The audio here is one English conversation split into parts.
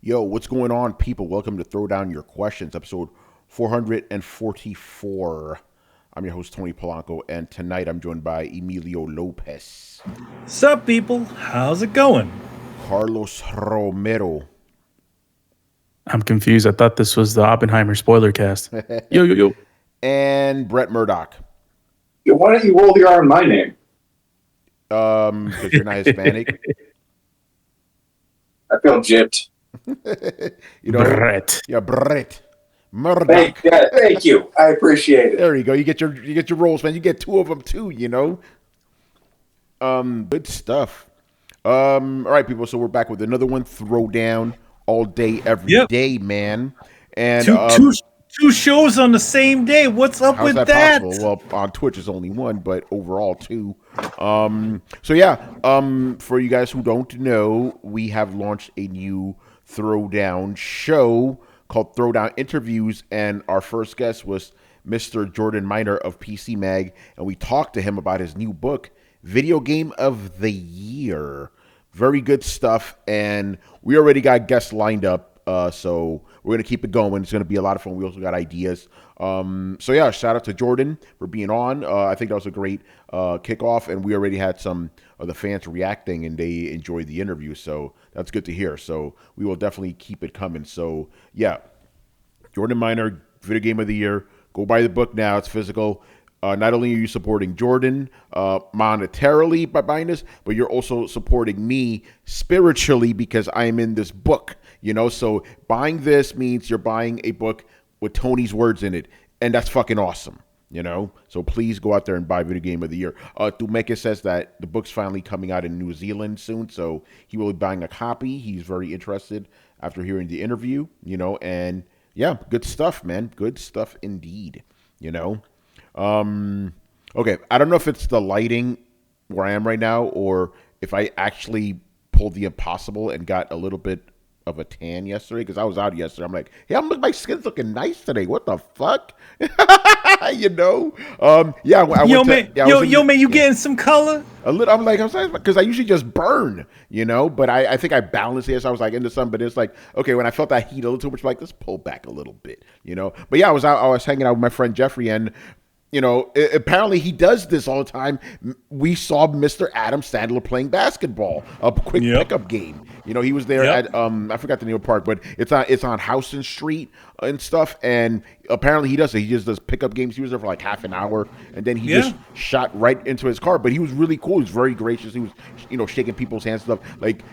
Yo, what's going on, people? Welcome to Throwdown Your Questions, episode 444. I'm your host, Tony Polanco, and tonight I'm joined by Emilio Lopez, Sup, people? How's it going? Carlos Romero, I'm confused. I thought this was the Oppenheimer spoiler cast. Yo, yo, yo. and Brett Murdoch. Yo, why don't you roll the R in my name? Because you're not Hispanic. I feel gypped. You know, Brett. yeah, Brett Murdoch. Thank you. I appreciate it. There you go. You get your roles, man. You get two of them too. Good stuff. All right, people. So we're back with another one. Throwdown all day, every day, man. And Two shows on the same day. What's up how's with that that? possible? Well, on Twitch is only one, but overall two. For you guys who don't know, we have launched a new Throwdown show called Throwdown Interviews, and our first guest was Mr. Jordan Miner of PC Mag, and we talked to him about his new book, Video Game of the Year. Very good stuff, and we already got guests lined up, so we're going to keep it going. It's going to be a lot of fun. We also got ideas. Shout out to Jordan for being on. I think that was a great kickoff, and we already had some of the fans reacting, and they enjoyed the interview, so that's good to hear. So we will definitely keep it coming. So, yeah, Jordan Miner, Video Game of the Year. Go buy the book now. It's physical. Not only are you supporting Jordan monetarily by buying this, but you're also supporting me spiritually because I'm in this book. So buying this means you're buying a book with Tony's words in it, and that's fucking awesome. So please go out there and buy Video Game of the Year. Tumeke says that the book's finally coming out in New Zealand soon, so he will be buying a copy. He's very interested after hearing the interview, and yeah, good stuff, man. Good stuff indeed, Okay, I don't know if it's the lighting where I am right now or if I actually pulled the impossible and got a little bit of a tan yesterday because I was out yesterday. I'm like, hey, my skin's looking nice today. What the fuck? Man, you getting some color? A little. I'm like, because I usually just burn, but I think I balanced it. So I was like into sun, but it's like, okay, when I felt that heat a little too much, like, let's pull back a little bit, But yeah, I was hanging out with my friend Jeffrey, and apparently he does this all the time. We saw Mr. Adam Sandler playing basketball, a quick pickup game. He was there at I forgot the name of the park, but it's on Houston Street and stuff. And apparently he does it. He just does pickup games. He was there for like half an hour, and then he just shot right into his car. But he was really cool. He was very gracious. He was shaking people's hands and stuff. Like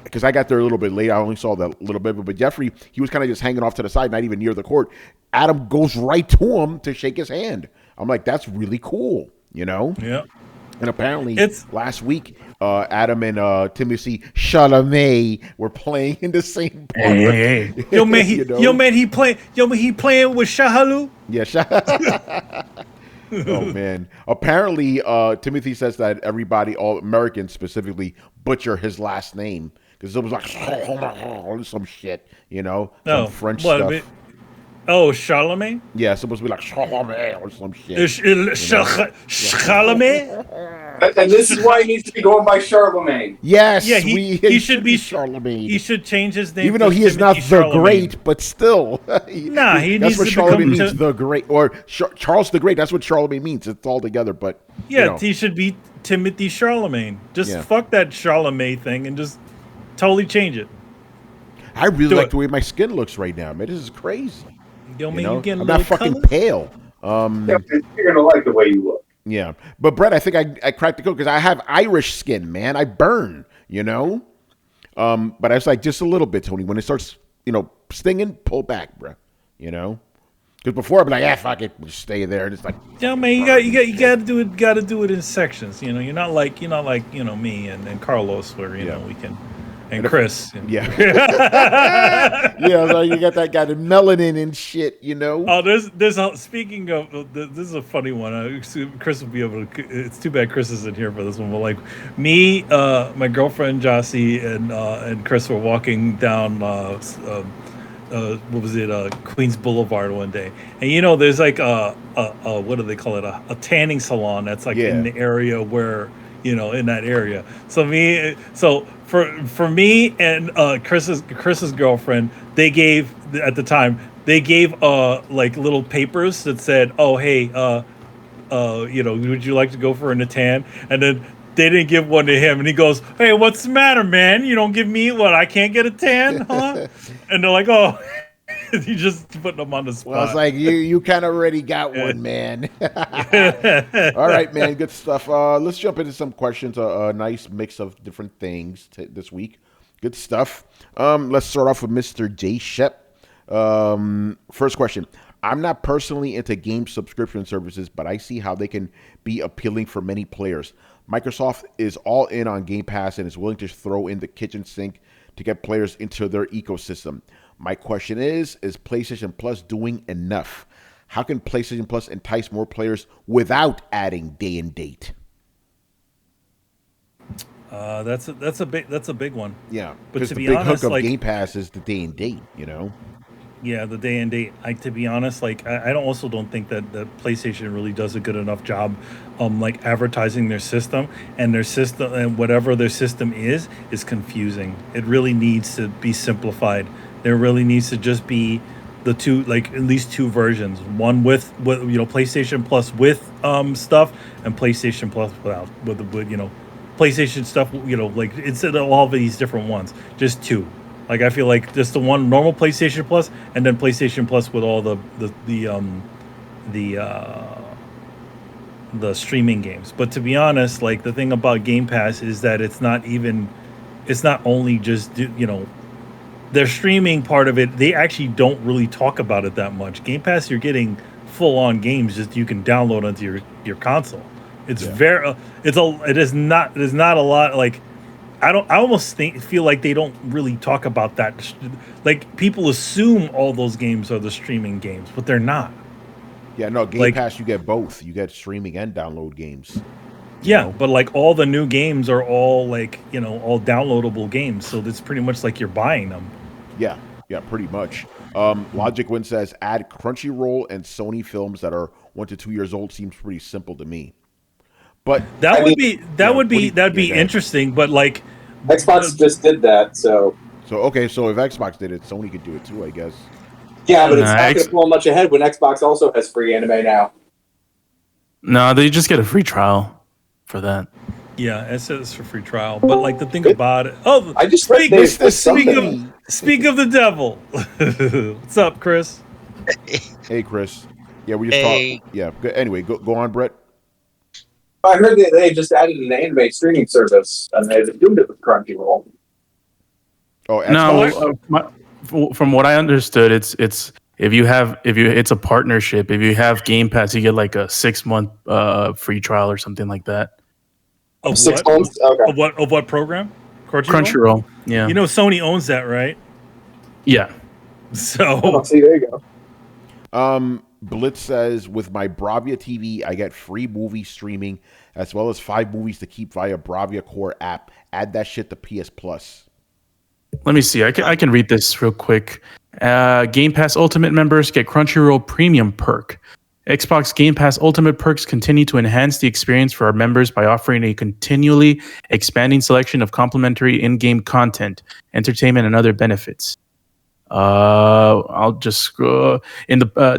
because I got there a little bit late. I only saw that little bit, but Jeffrey, he was kind of just hanging off to the side, not even near the court. Adam goes right to him to shake his hand. I'm like, that's really cool, Yeah. And apparently, last week, Adam and Timothy Chalamet were playing in the same park. Hey. Yo, man, he playing with Shahalu? Yeah. Oh man. Apparently, Timothy says that everybody, all Americans specifically, butcher his last name because it was like some shit, some French stuff. Charlemagne? Yeah, it's supposed to be like Charlemagne or some shit. Charlemagne? And this is why he needs to be going by Charlemagne. Yes, yeah, he should be Charlemagne. He should change his name, even though he is not the Great, but still. He that's needs what to Charlemagne become means, the Great, or Charles the Great. That's what Charlemagne means. It's all together, but he should be Timothy Charlemagne. Just fuck that Charlemagne thing and just totally change it. I really like the way my skin looks right now, man. This is crazy. Yo, man, you getting I'm a not little fucking color? pale. You're gonna like the way you look. Yeah, but Brett, I think I cracked the code because I have Irish skin, man. I burn, But I was like, just a little bit, Tony. When it starts, stinging, pull back, bro. Because before I'd be like, fuck it, just stay there. And it's like, Yeah, man, you got to do it in sections. You're not like me and Carlos where we can. And Chris. Yeah. Yeah, so you got that guy, the melanin and shit, Oh, speaking of, this is a funny one. Chris will be able to, it's too bad Chris isn't here for this one, but like me, my girlfriend Jossie, and Chris were walking down, Queens Boulevard one day. And there's like what do they call it? A tanning salon that's like in the area where, in that area. So for me and Chris's girlfriend, they gave at the time they gave like little papers that said, "Oh, hey, would you like to go for a Natan?" And then they didn't give one to him, and he goes, "Hey, what's the matter, man? You don't give me what? I can't get a tan, huh?" And they're like, "Oh." He just put them on the spot. Well, it's like you kind of already got one, man. All right, man, good stuff. Let's jump into some questions. A nice mix of different things this week. Good stuff. Let's start off with Mr. J. Shep. First question. I'm not personally into game subscription services, but I see how they can be appealing for many players. Microsoft is all in on Game Pass and is willing to throw in the kitchen sink to get players into their ecosystem. My question is PlayStation Plus doing enough? How can PlayStation Plus entice more players without adding day and date? That's a big one. Yeah, but because to the be big honest, hook of Game Pass is the day and date. Yeah, the day and date. To be honest, I don't think that PlayStation really does a good enough job, like advertising their system, and their system, and whatever their system is confusing. It really needs to be simplified. There really needs to just be the two, like at least two versions. One with PlayStation Plus with stuff, and PlayStation Plus without with PlayStation stuff. Like instead of all of these different ones, just two. Like I feel like just the one normal PlayStation Plus, and then PlayStation Plus with all the streaming games. But to be honest, like the thing about Game Pass is that it's not only just their streaming part of it. They actually don't really talk about it that much. Game Pass, you're getting full on games just you can download onto your console. It's it is not a lot like. I almost feel like they don't really talk about that. Like people assume all those games are the streaming games, but they're not. Yeah, no, Game Pass, you get both. You get streaming and download games. Yeah, but like all the new games are all all downloadable games. So it's pretty much like you're buying them. Yeah, pretty much. Logic Win says add Crunchyroll and Sony films that are 1 to 2 years old seems pretty simple to me. But that'd be interesting. But like Xbox just did that, so okay. So if Xbox did it, Sony could do it too, I guess. Yeah, but it's not going to pull much ahead when Xbox also has free anime now. No, they just get a free trial for that. Yeah, it says for free trial. But like the thing about it, I just speak of the devil. What's up, Chris? Hey, Chris. Yeah, we just talked. Yeah. Anyway, go on, Brett. I heard that they just added an anime streaming service, and they've been doing it with Crunchyroll. Oh, Xbox? No. From what I understood, it's it's a partnership. If you have Game Pass, you get like a 6-month free trial or something like that. Of 6 months? Okay. Of what program? Crunchyroll. Yeah. Sony owns that, right? Yeah. So see, there you go. Blitz says, with my Bravia TV, I get free movie streaming as well as 5 movies to keep via Bravia Core app. Add that shit to PS Plus. Let me see. I can read this real quick. Game Pass Ultimate members get Crunchyroll Premium perk. Xbox Game Pass Ultimate perks continue to enhance the experience for our members by offering a continually expanding selection of complimentary in-game content, entertainment, and other benefits. I'll just scroll.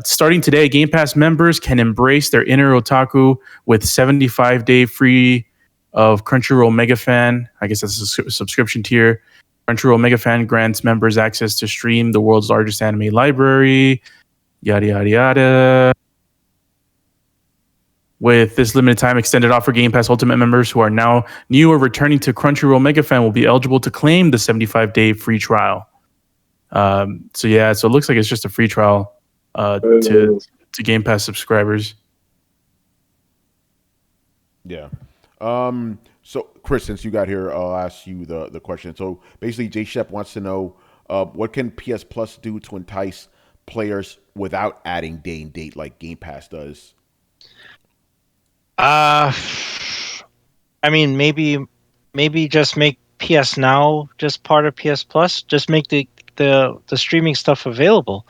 Starting today, Game Pass members can embrace their inner otaku with 75-day free of Crunchyroll Mega Fan. I guess that's a subscription tier. Crunchyroll Mega Fan grants members access to stream the world's largest anime library. Yada yada yada. With this limited time extended offer, Game Pass Ultimate members who are now new or returning to Crunchyroll Mega Fan will be eligible to claim the 75-day free trial. So it looks like it's just a free trial to Game Pass subscribers. Yeah. So Chris, since you got here, I'll ask you the question. So basically, J Shep wants to know what can PS Plus do to entice players without adding day and date like Game Pass does. I mean, maybe just make PS Now just part of PS Plus. Just make the streaming stuff available,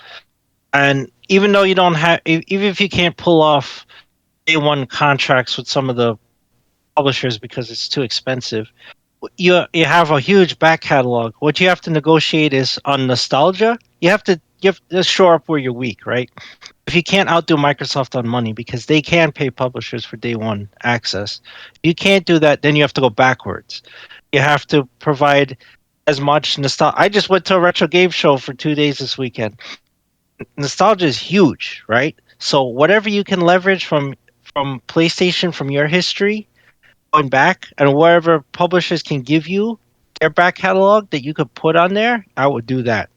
and even though you don't have, even if you can't pull off day one contracts with some of the publishers because it's too expensive. You have a huge back catalog. What you have to negotiate is on nostalgia. You have to shore up where you're weak, right? If you can't outdo Microsoft on money because they can pay publishers for day one access, if you can't do that, then you have to go backwards. You have to provide as much nostalgia. I just went to a retro game show for 2 days this weekend. Nostalgia is huge, right? So whatever you can leverage from PlayStation, from your history, going back, and whatever publishers can give you their back catalog that you could put on there, I would do that.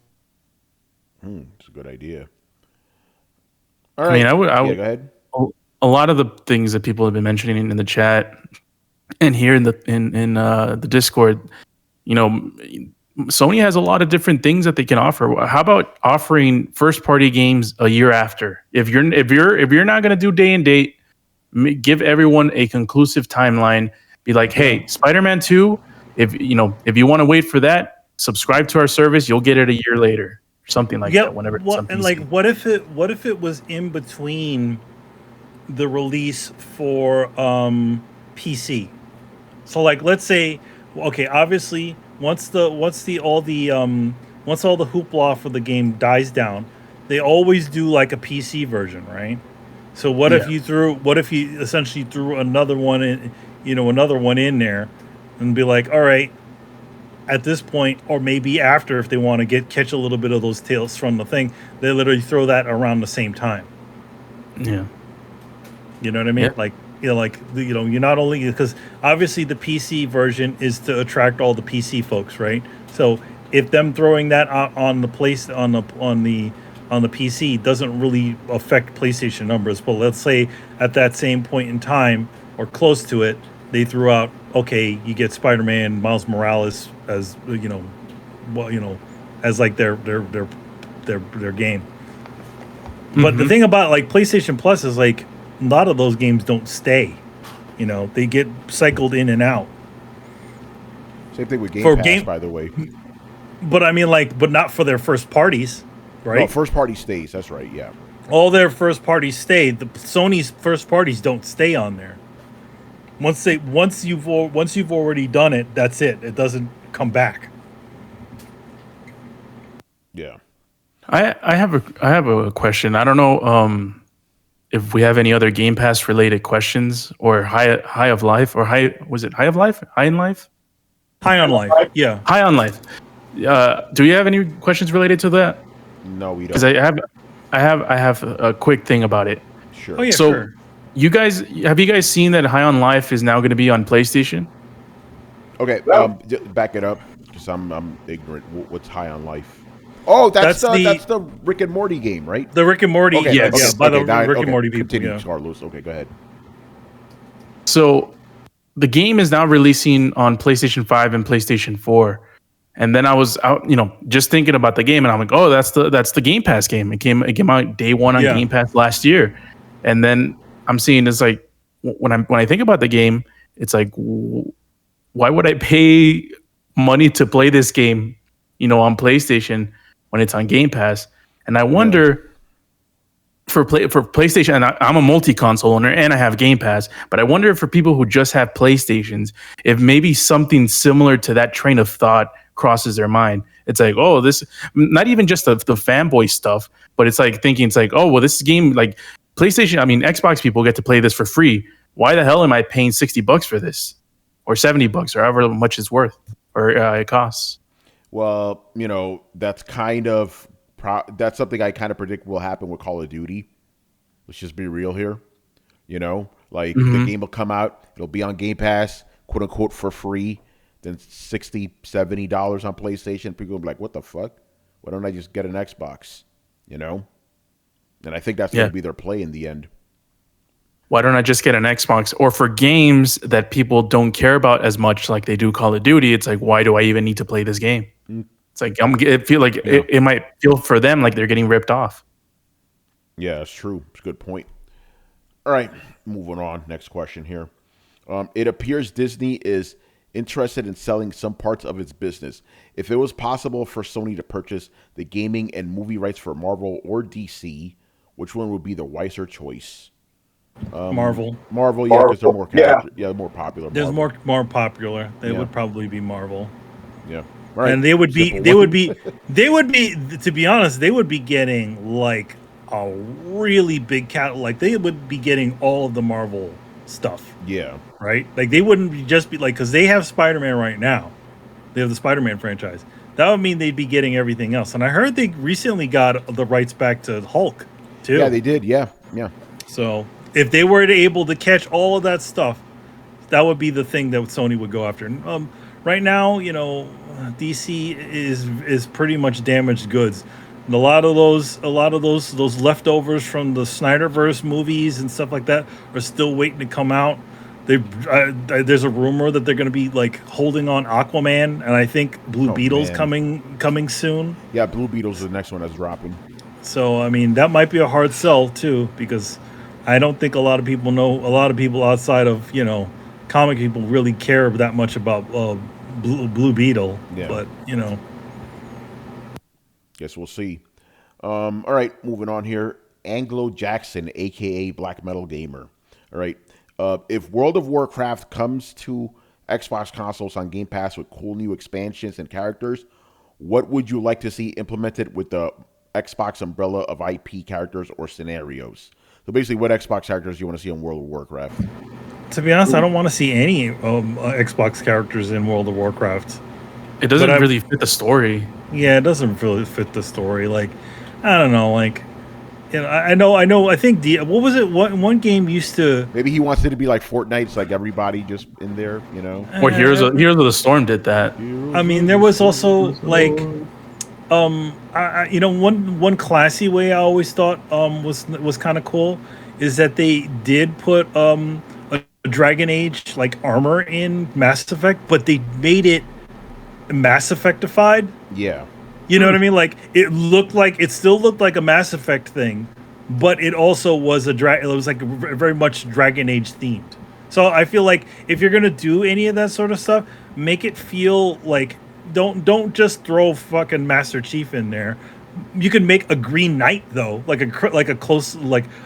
It's a good idea. All I mean, right. I would. Yeah, go ahead. A lot of the things that people have been mentioning in the chat and here in the Discord, you know, Sony has a lot of different things that they can offer. How about offering first party games a year after? If you're not going to do day and date, give everyone a conclusive timeline. Be like, hey, Spider-Man 2, if you want to wait for that, subscribe to our service, you'll get it a year later. Something like that whenever it's on PC. And like what if it was in between the release for PC? So like let's say, okay, obviously once all the hoopla for the game dies down, they always do like a PC version, right? So what if you essentially threw another one in there and be like, all right, at this point, or maybe after, if they want to catch a little bit of those tails from the thing, they literally throw that around the same time. Yeah. You know what I mean? Yeah. You're not only, because obviously the PC version is to attract all the PC folks, right? So if them throwing that out on the PC doesn't really affect PlayStation numbers, but let's say at that same point in time or close to it, they threw out, okay, you get Spider-Man, Miles Morales as as like their game. But the thing about like PlayStation Plus is like a lot of those games don't stay. They get cycled in and out. Same thing with Game Pass, by the way. But I mean, but not for their first parties, right? No, first party stays. That's right. Yeah. All their first parties stay. The Sony's first parties don't stay on there. Once you've already done it, that's it. It doesn't come back. Yeah. I have a question. I don't know if we have any other Game Pass related questions or High of Life or was it High of Life? High in Life? High on Life. Yeah. High on Life. Do you have any questions related to that? No, we don't. Because I have a quick thing about it. Sure. Oh yeah, So, sure. have you guys seen that High on Life is now going to be on PlayStation? Okay. Back it up because I'm ignorant. What's High on Life? Oh, that's the Rick and Morty game, right? The Rick and Morty. Okay, Yes. okay, Yeah, by the okay, Rick and Morty people. Continue, Yeah. Carlos. Okay, go ahead. So the game is now releasing on PlayStation 5 and PlayStation 4. And then I was out, just thinking about the game, and I'm like, oh, that's the Game Pass game. It came out day one on Game Pass last year. And then I'm seeing it's like when I think about the game, it's like, why would I pay money to play this game, on PlayStation when it's on Game Pass? And I wonder for PlayStation, and I'm a multi-console owner and I have Game Pass, but I wonder if for people who just have PlayStations, if maybe something similar to that train of thought crosses their mind. It's like, oh, this, not even just the fanboy stuff, but it's like thinking, it's like, oh, well, this game, like PlayStation, Xbox people get to play this for free. Why the hell am I paying $60 for this, or $70, or however much it's worth, or it costs? Well, that's that's something I kind of predict will happen with Call of Duty. Let's just be real here. The game will come out, it'll be on Game Pass, quote unquote, for free. Then $60, $70 on PlayStation. People will be like, what the fuck? Why don't I just get an Xbox? And I think that's going to be their play in the end. Why don't I just get an Xbox? Or for games that people don't care about as much, like they do Call of Duty, it's like, why do I even need to play this game? It's like, it might feel for them like they're getting ripped off. Yeah, that's true. It's a good point. All right, moving on. Next question here. It appears Disney is interested in selling some parts of its business. If it was possible for Sony to purchase the gaming and movie rights for Marvel or DC, which one would be the wiser choice? Marvel. Marvel, yeah, because they're more Yeah. more popular. There's Marvel. more popular. They Yeah. would probably be Marvel. Yeah. All right. And they would be Simple one. to be honest, they would be getting like a really big cat, like they would be getting all of the Marvel stuff, Yeah. right? Like they wouldn't just be like, because they have Spider-Man right now, they have the Spider-Man franchise. That would mean they'd be getting everything else. And I heard they recently got the rights back to Hulk too. Yeah, they did. Yeah. Yeah. So if they were able to catch all of that stuff, that would be the thing that Sony would go after. Right now, DC is pretty much damaged goods. And a lot of those leftovers from the Snyderverse movies and stuff like that are still waiting to come out. There's a rumor that they're going to be like holding on Aquaman, and I think Blue Beetle's man. coming soon. Yeah, Blue Beetle's the next one that's dropping. So I mean, that might be a hard sell too, because I don't think a lot of people outside of comic people really care that much about Blue Beetle. Yeah. But Guess we'll see. All right, moving on here. Anglo Jackson, aka Black Metal Gamer. All right. If World of Warcraft comes to Xbox consoles on Game Pass with cool new expansions and characters, what would you like to see implemented with the Xbox umbrella of IP characters or scenarios? So basically, what Xbox characters you want to see in World of Warcraft? to be honest, I don't want to see any Xbox characters in World of Warcraft. It doesn't really fit the story. Yeah, it doesn't really fit the story. Like, I don't know. Like, I know. I think what was it? One game used to. Maybe he wants it to be like Fortnite, it's like everybody just in there, Or Heroes of the Storm did that. I mean, there was also like, one classy way I always thought was kind of cool is that they did put a Dragon Age like armor in Mass Effect, but they made it Mass Effectified. Yeah. You know what I mean? Like it still looked like a Mass Effect thing, but it also was it was like very much Dragon Age themed. So I feel like if you're gonna do any of that sort of stuff, make it feel like don't just throw fucking Master Chief in there. You can make a Green Knight though, like a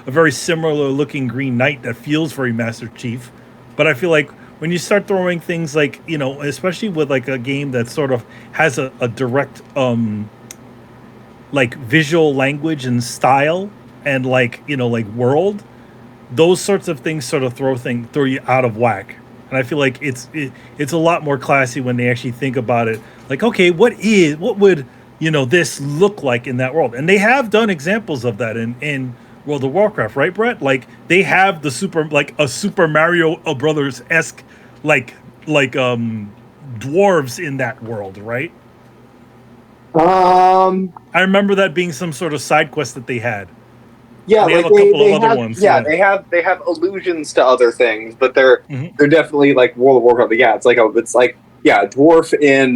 very similar looking Green Knight that feels very Master Chief. But I feel like when you start throwing things like, especially with like a game that sort of has a direct like visual language and style and like world, those sorts of things sort of throw you out of whack. And I feel like it's a lot more classy when they actually think about it. Like, okay, what would this look like in that world? And they have done examples of that in World of Warcraft, right, Brett? Like they have a Super Mario Brothers-esque like dwarves in that world, right? I remember that being some sort of side quest that they had. Yeah, they like have a couple of other have, ones. Yeah, they have allusions to other things, but they're definitely like World of Warcraft. Yeah, it's like a dwarf in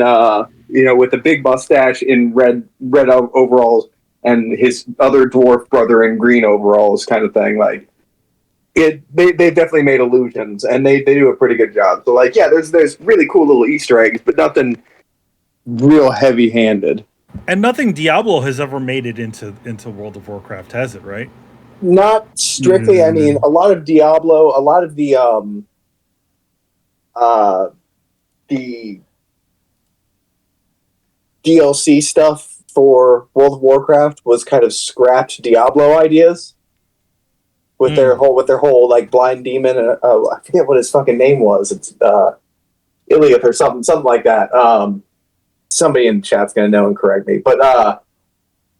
with a big mustache in red overalls, and his other dwarf brother in green overalls, kind of thing. Like they definitely made allusions, and they do a pretty good job. So like, yeah, there's really cool little Easter eggs, but nothing real heavy handed. And nothing Diablo has ever made it into World of Warcraft, has it? Right? Not strictly. I mean, a lot of Diablo, a lot of the DLC stuff for World of Warcraft was kind of scrapped Diablo ideas with their whole like blind demon. And, I forget what his fucking name was. It's Iliath or something like that. Somebody in the chat's gonna know and correct me. But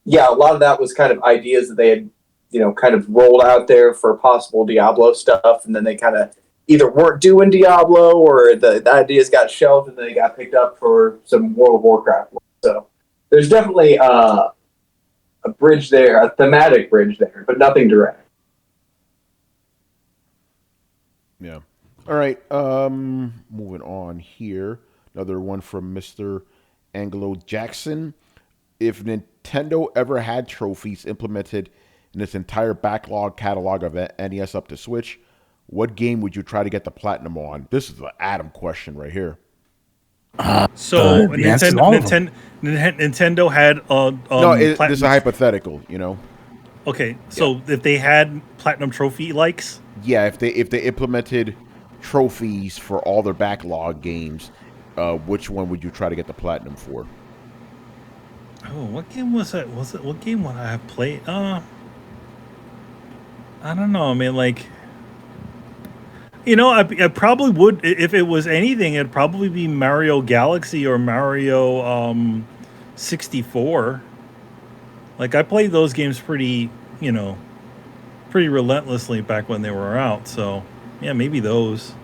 yeah, a lot of that was kind of ideas that they had, kind of rolled out there for possible Diablo stuff, and then they kind of either weren't doing Diablo or the ideas got shelved and they got picked up for some World of Warcraft. So there's definitely a bridge there, a thematic bridge there, but nothing direct. Yeah. All right. Moving on here. Another one from Mr. Anglo Jackson. If Nintendo ever had trophies implemented in its entire backlog catalog of NES up to Switch, what game would you try to get the platinum on? This is the Adam question right here. So Nintendo had this is a hypothetical, Okay, so if they had platinum trophy likes, yeah, if they implemented trophies for all their backlog games, which one would you try to get the platinum for? Oh, what game was that? Was it what game would I have played? I don't know. I mean, like, I probably would if it was anything. It'd probably be Mario Galaxy or Mario 64. Like, I played those games pretty relentlessly back when they were out. So yeah, maybe those.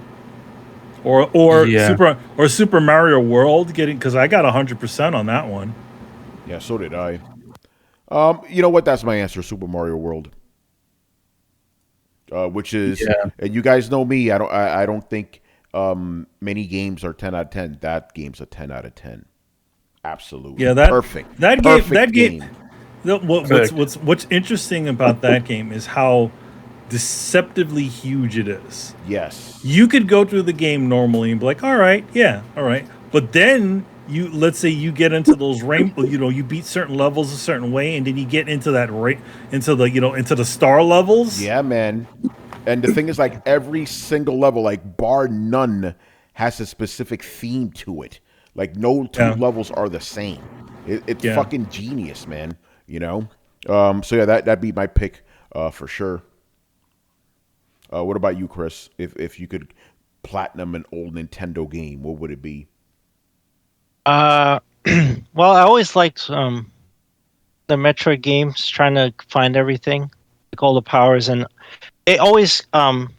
Or Yeah. Super Mario World because I got 100% on that one. Yeah, so did I. You know what? That's my answer. Super Mario World. Which is, Yeah. and you guys know me. I don't think many games are 10 out of 10. That game's a 10 out of 10. Absolutely. Yeah, Perfect. That Perfect game. What's interesting about that game is how deceptively huge it is. Yes. You could go through the game normally and be like, all right, but then let's say you get into those rainbow, you beat certain levels a certain way, and then you get into into the star levels. Yeah, man. And the thing is, like, every single level, like, bar none, has a specific theme to it. Like, no two levels are the same. It's fucking genius, man. So yeah, that'd be my pick for sure. What about you, Chris? If you could platinum an old Nintendo game, what would it be? Well, I always liked the Metroid games, trying to find everything, like all the powers, and they always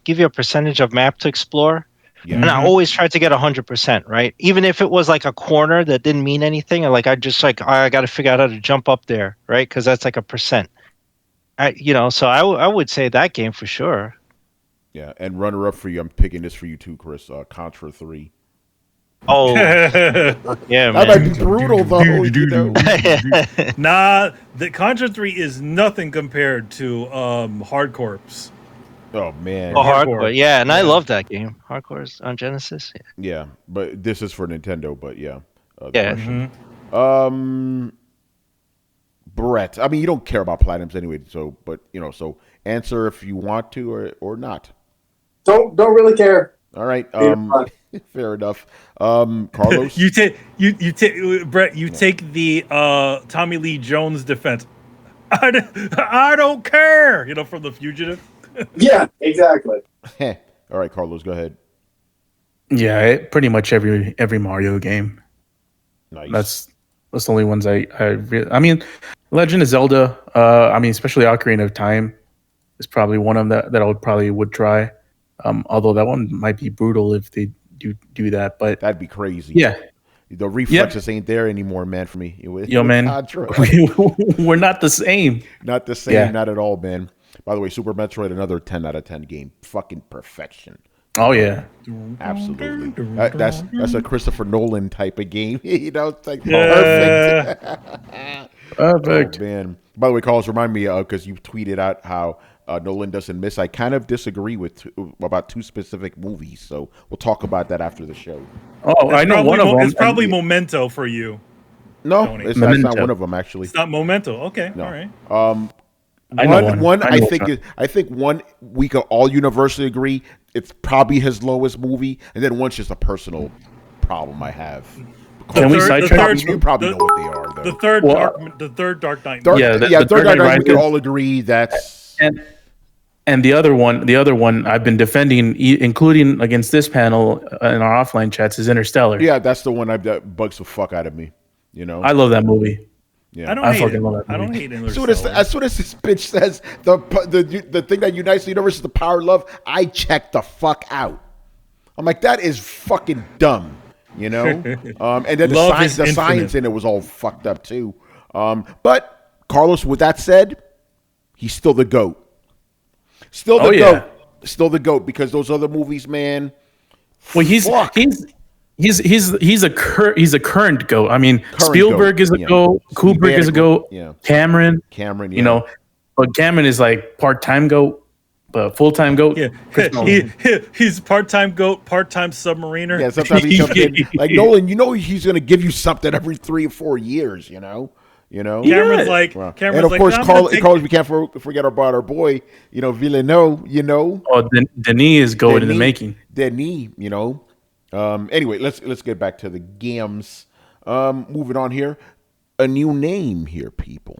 give you a percentage of map to explore. Yeah. And I always tried to get 100%, right? Even if it was like a corner that didn't mean anything, or like I got to figure out how to jump up there, right? Because that's like a percent. So I would say that game for sure. Yeah, and runner up for you, I'm picking this for you too, Chris. Contra 3. Oh, yeah, That might be brutal though. Nah, the Contra 3 is nothing compared to Hard Corps. Oh man. Oh, Hardcore. Hardcore. Yeah, and I love that game. Hardcore is on Genesis. Yeah, but this is for Nintendo. But yeah. Yeah. Brett. I mean, you don't care about platinums anyway. So, but so answer if you want to or not. Don't really care. All right. Fair enough. Carlos. you take Brett. You take the Tommy Lee Jones defense. I don't care. From The Fugitive. Yeah, exactly. All right, Carlos, go ahead. Yeah, pretty much every Mario game. Nice. That's the only ones I really. I mean, Legend of Zelda. Especially Ocarina of Time is probably one of them that I would try. Although that one might be brutal if they do that, but that'd be crazy. Yeah, the reflexes ain't there anymore, man. For me, man, we're not the same. Not the same, not at all, man. By the way, Super Metroid, another 10 out of 10 game, fucking perfection. Oh yeah, absolutely. That's a Christopher Nolan type of game. It's like perfect. Perfect. Oh, man. By the way, Carlos, remind me because you tweeted out how Nolan doesn't miss. I kind of disagree about two specific movies, so we'll talk about that after the show. Oh, I know one of them. It's probably Memento for you. No, that's not one of them actually. It's not Memento. Okay, no. All right. I think one we can all universally agree it's probably his lowest movie, and then one's just a personal problem I have. Can we sidetrack? You probably know what they are, though. The third Dark Knight. Third Dark Knight. We can all agree that's. And the other one I've been defending, including against this panel in our offline chats, is Interstellar. Yeah, that's the one that bugs the fuck out of me. I love that movie. Yeah, I fucking love that movie. I don't hate Interstellar. As soon as this bitch says the thing that unites the universe is the power of love, I check the fuck out. I'm like, that is fucking dumb. And then the science in it was all fucked up too. But Carlos, with that said, he's still the GOAT. Still the GOAT because those other movies, man. Well, he's a current GOAT. I mean, Spielberg is a GOAT. Kubrick is a GOAT. Yeah. Cameron. But Cameron is like part-time GOAT. Full-time GOAT. Yeah, he's part-time GOAT, part-time submariner. Yeah, sometimes he comes in like Nolan. He's going to give you something every 3 or 4 years. You know, Cameron's Yeah. like, Well, Cameron's and of like, course, "No, I'm gonna take Carlos, we can't forget about our boy, Villeneuve. Oh, Denis is going in the making. Denis. Anyway, let's get back to the games. Moving on here, a new name here, people.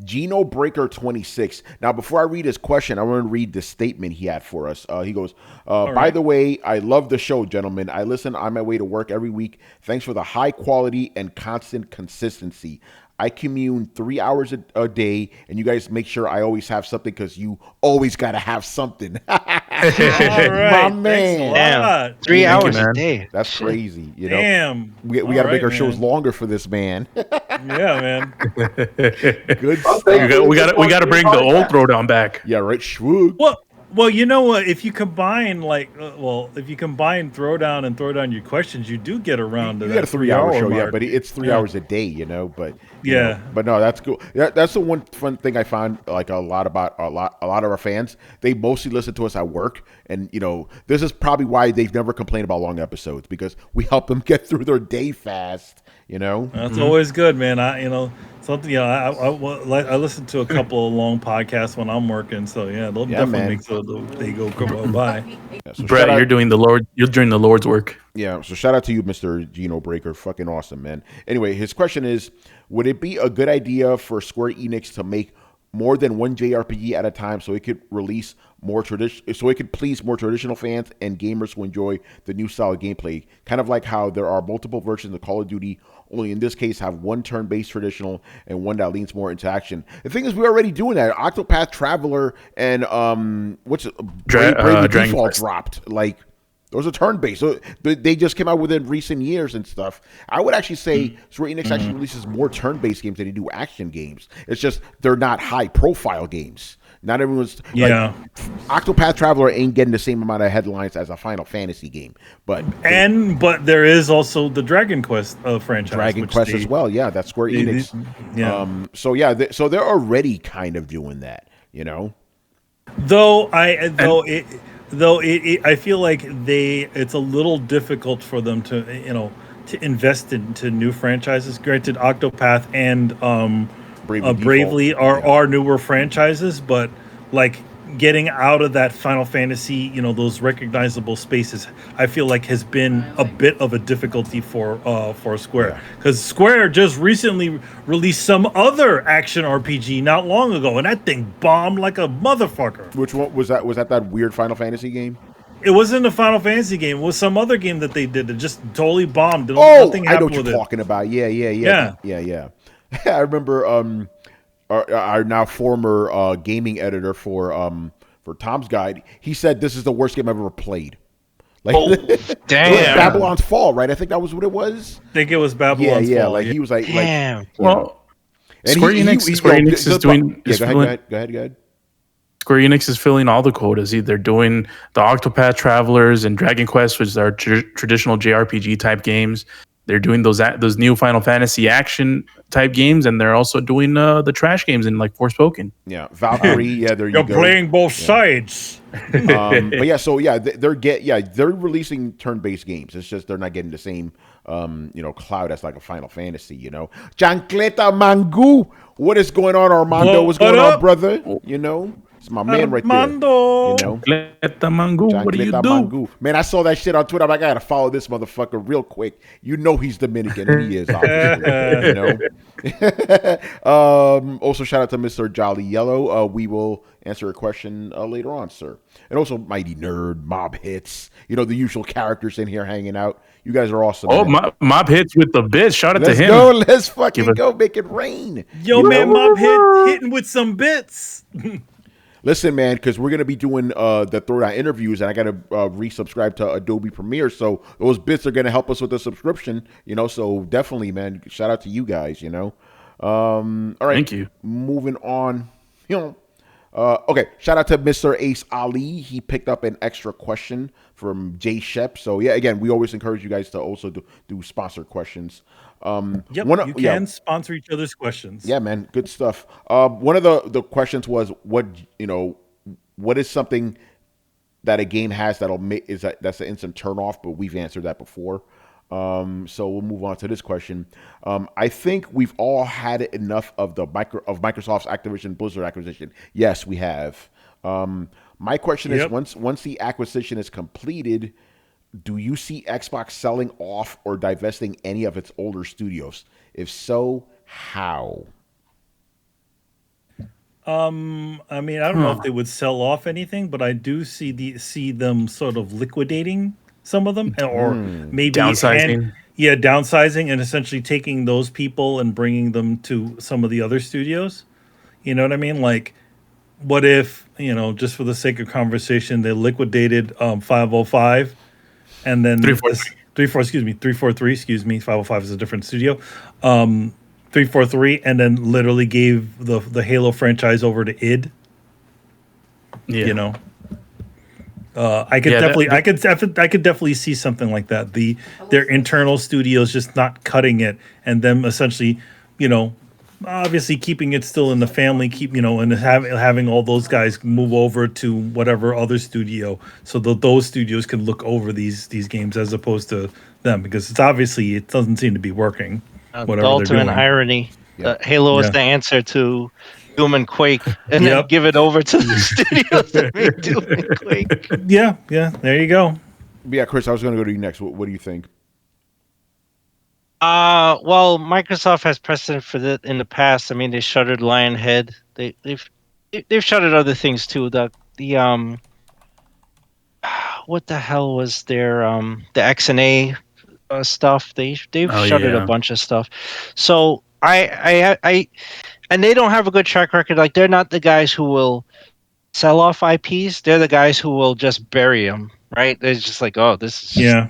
Geno Breaker 26. Now, before I read his question, I want to read the statement he had for us. He goes, by right. the way, I love the show, gentlemen. I listen on my way to work every week. Thanks for the high quality and constant consistency. I commune 3 hours a day, and you guys make sure I always have something because you always got to have something. All My right. man. Thanks a lot. Damn, 3 Thank you, hours a man. day. That's Shit. crazy. Damn. We All got to make right, our shows man. longer for this man. Yeah, man. Good Well, stuff. thankfully, we this got one's to being bring the old podcast. throwdown back. Yeah, right. Schwoog. Well, you know what? If you combine if you combine Throwdown and Throwdown Your Questions, you do get around to You that got a 3 hour show, mark. but it's 3 hours a day, But Yeah. but no, that's cool. That's the one fun thing I found like a lot of our fans. They mostly listen to us at work, and this is probably why they've never complained about long episodes because we help them get through their day fast. That's always good, man. Something. I listen to a couple of long podcasts when I'm working, so yeah, they'll definitely man. make so they go by. Yeah, so Brett, you're doing the Lord's work. Yeah, so shout out to you, Mr. Geno Breaker. Fucking awesome, man. Anyway, his question is, would it be a good idea for Square Enix to make more than one JRPG at a time so it could release so it could please more traditional fans and gamers who enjoy the new style of gameplay? Kind of like how there are multiple versions of Call of Duty, only in this case have one turn-based traditional and one that leans more into action. The thing is, we're already doing that. Octopath Traveler and Bravely Dragon Default Quest. dropped. Like, those are turn-based. So they just came out within recent years and stuff. I would actually say Square Enix actually releases more turn-based games than they do action games. It's just they're not high-profile games. Not everyone's Yeah. Octopath Traveler ain't getting the same amount of headlines as a Final Fantasy game, but But there is also the Dragon Quest franchise. Dragon which Quest as well. Yeah, that's Square Enix. Yeah. So they're already kind of doing that. I feel like it's a little difficult for them to invest into new franchises. Granted, Octopath and Bravely are newer franchises, but like getting out of that Final Fantasy, those recognizable spaces, I feel like has been a bit of a difficulty for Square, because Square just recently released some other action RPG not long ago, and that thing bombed like a motherfucker. Which one was that? Was that weird Final Fantasy game? It wasn't a Final Fantasy game. It was some other game that they did that just totally bombed. I Nothing know happened what you're with it. talking about. Yeah. I remember our now former gaming editor for Tom's Guide. He said this is the worst game I've ever played. Like, Damn. it was Babylon's Fall, right? I think that was what it was. I think it was Babylon's Fall. Like he was like, Damn. Well, and Square Enix is doing. Go ahead. Square Enix is filling all the quotas. They're doing the Octopath Travelers and Dragon Quest, which are traditional JRPG type games. They're doing those new Final Fantasy action type games, and they're also doing the trash games in like Forspoken. Yeah, Valkyrie. There you You're go. playing both sides. But they're releasing turn-based games. It's just they're not getting the same clout as like a Final Fantasy. Chancleta Mangu. What is going on, Armando? What's going on, brother? It's my man right there. Armando. Chancleta Mangu, what do you do? Mangu. Man, I saw that shit on Twitter. I'm like, I gotta follow this motherfucker real quick. He's Dominican, and he is obviously. Also, shout out to Mr. Jolly Yellow. We will answer a question later on, sir. And also, Mighty Nerd, Mob Hits. The usual characters in here hanging out. You guys are awesome. Oh, Mob Hits with the bits. Shout out to him. Let's fucking go. Make it rain. Yo, man, Mob hitting with some bits. Listen, man, because we're going to be doing the Throwdown interviews, and I got to resubscribe to Adobe Premiere, so those bits are going to help us with the subscription, so definitely, man, shout out to you guys, all right. Thank you. Moving on, okay, shout out to Mr. Ace Ali. He picked up an extra question from Jay Shep. So, yeah, again, we always encourage you guys to also do sponsored questions. You can sponsor each other's questions. Yeah, man, good stuff. One of the questions was what is something that a game has that's an instant turn off, but we've answered that before. So we'll move on to this question. I think we've all had enough of Microsoft's Activision Blizzard acquisition. Yes, we have. My question is, Yep. once the acquisition is completed, do you see Xbox selling off or divesting any of its older studios? If so, how? I mean, I don't know if they would sell off anything, but I do see them sort of liquidating some of them, or maybe Downsizing. downsizing and essentially taking those people and bringing them to some of the other studios. You know what I mean? Like, what if, just for the sake of conversation, they liquidated 505, and then 343, excuse me, 505 is a different studio. 343, and then literally gave the Halo franchise over to id. Yeah. I could I could definitely see something like that. Their internal studios just not cutting it, and them essentially, obviously keeping it still in the family, and having all those guys move over to whatever other studio, so that those studios can look over these games as opposed to them, because it doesn't seem to be working. The Whatever they're ultimate doing. irony. Yep. Halo is Yeah. the answer to Doom and Quake, and then Yep. give it over to the studios that make Doom and Quake. Yeah, there you go. Yeah, Chris, I was going to go to you next. What do you think? Well, Microsoft has precedent for that in the past. I mean, they shuttered Lionhead. They've shuttered other things too. The what the hell was their the XNA stuff? They've shuttered a bunch of stuff. So I and they don't have a good track record. Like, they're not the guys who will sell off IPs. They're the guys who will just bury them. Right? They're just like, oh, this is Yeah.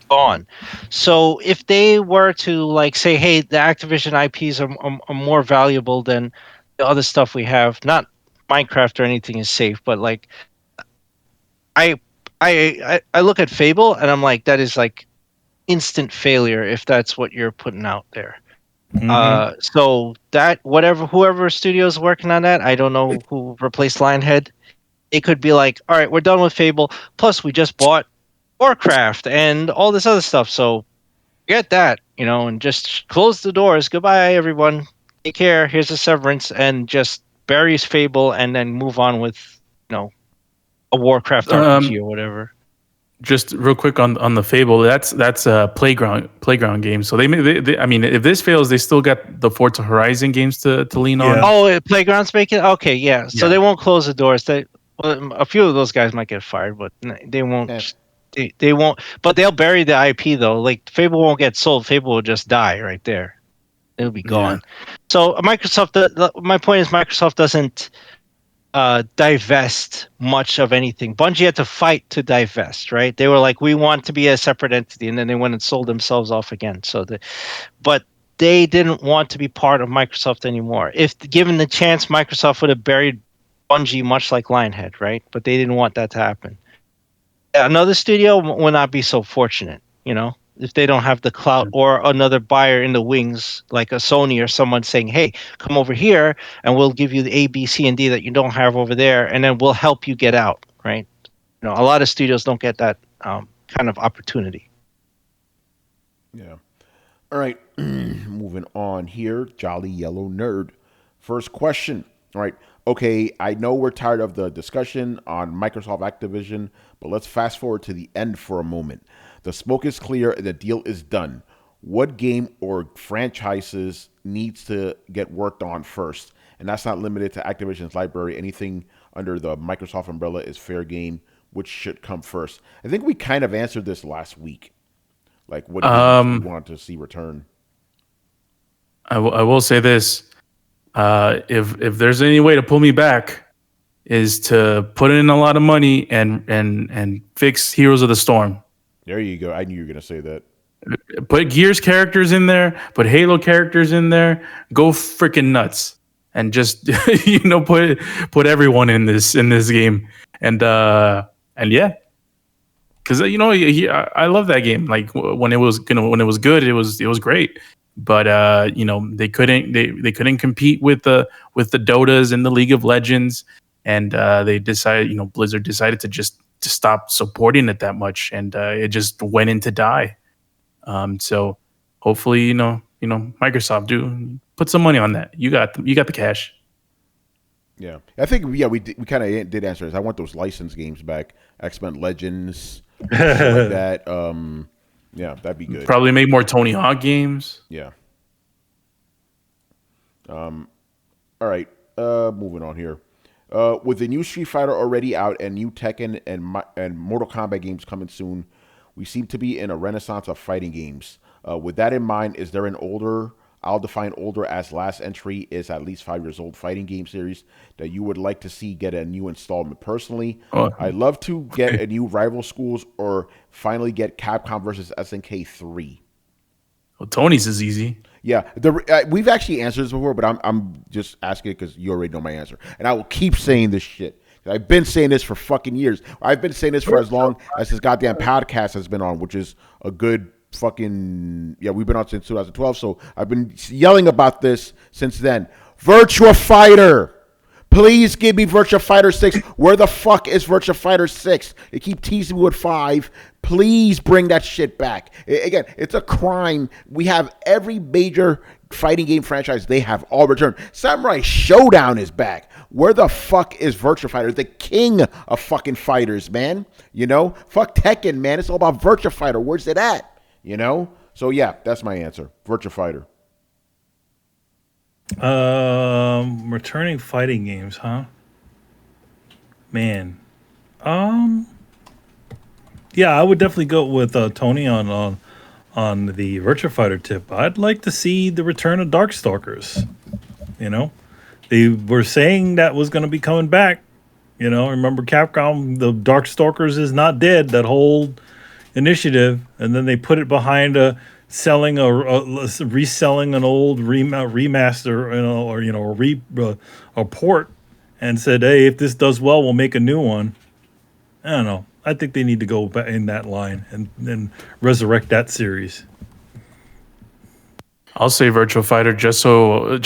gone. So if they were to, like, say, hey, the Activision IPs are more valuable than the other stuff we have, not Minecraft or anything is safe, but like I look at Fable and I'm like, that is like instant failure if that's what you're putting out there. So that whoever studio's working on that, I don't know who replaced Lionhead. It could be like, all right, we're done with Fable. Plus, we just bought Warcraft and all this other stuff. So get that, and just close the doors. Goodbye, everyone. Take care. Here's a severance, and just buries Fable, and then move on with, a Warcraft RPG or whatever. Just real quick on the Fable, that's a playground game. So they I mean, if this fails, they still got the Forza Horizon games to lean on. Oh, Playground's making. Okay, yeah. So Yeah. they won't close the doors. A few of those guys might get fired, but they won't. Yeah. They won't. But they'll bury the IP though. Like, Fable won't get sold. Fable will just die right there. It'll be gone. So Microsoft. My point is, Microsoft doesn't divest much of anything. Bungie had to fight to divest, right? They were like, we want to be a separate entity, and then they went and sold themselves off again. But they didn't want to be part of Microsoft anymore. If given the chance, Microsoft would have buried Bungie, much like Lionhead, right? But they didn't want that to happen. Another studio will not be so fortunate, if they don't have the clout or another buyer in the wings, like a Sony or someone saying, hey, come over here and we'll give you the A, B, C, and D that you don't have over there, and then we'll help you get out, right? A lot of studios don't get that kind of opportunity. Yeah. All right. Moving on here. Jolly Yellow Nerd. First question. All right. Okay, I know we're tired of the discussion on Microsoft Activision, but let's fast forward to the end for a moment. The smoke is clear and the deal is done. What game or franchises needs to get worked on first? And that's not limited to Activision's library. Anything under the Microsoft umbrella is fair game, which should come first. I think we kind of answered this last week. Like, what games we want to see return. I will say this. If there's any way to pull me back, is to put in a lot of money and fix Heroes of the Storm. There you go. I knew you were going to say that. Put Gears characters in there. Put Halo characters in there. Go freaking nuts and just put everyone in this game. And yeah, because I love that game. Like, when it was good, it was great. But they couldn't compete with the Dotas and the League of Legends, and they decided, Blizzard decided to stop supporting it that much, and it just went into die. So hopefully, Microsoft do put some money on that. You got the cash. Yeah, I think we kind of did answer this. I want those licensed games back, X-Men Legends, shit like that. Yeah, that'd be good. Probably make more Tony Hawk games. Yeah. All right. Moving on here. With the new Street Fighter already out and new Tekken and Mortal Kombat games coming soon, we seem to be in a renaissance of fighting games. With that in mind, is there an older, I'll define older as last entry is at least 5 years old fighting game series that you would like to see get a new installment? Personally, I'd love to get a new Rival Schools or finally get Capcom versus SNK 3. Well, Tony's is easy. Yeah, we've actually answered this before, but I'm just asking it because you already know my answer, and I will keep saying this shit. I've been saying this for fucking years. I've been saying this for as long as this goddamn podcast has been on, which is a good fucking we've been on since 2012. So I've been yelling about this since then. Virtua Fighter. Please give me Virtua Fighter 6. Where the fuck is Virtua Fighter 6? They keep teasing me with 5. Please bring that shit back. Again, it's a crime. We have every major fighting game franchise. They have all returned. Samurai Showdown is back. Where the fuck is Virtua Fighter? The king of fucking fighters, man. Fuck Tekken, man. It's all about Virtua Fighter. Where's it at? So yeah, that's my answer. Virtua Fighter. Returning fighting games, huh? Man. Yeah, I would definitely go with Tony on the Virtua Fighter tip. I'd like to see the return of Darkstalkers. They were saying that was going to be coming back. Remember Capcom, the Darkstalkers is not dead, that whole initiative, and then they put it behind reselling an old remaster, a port, and said, hey, if this does well, we'll make a new one. I don't know. I think they need to go back in that line and resurrect that series. I'll say Virtua Fighter just so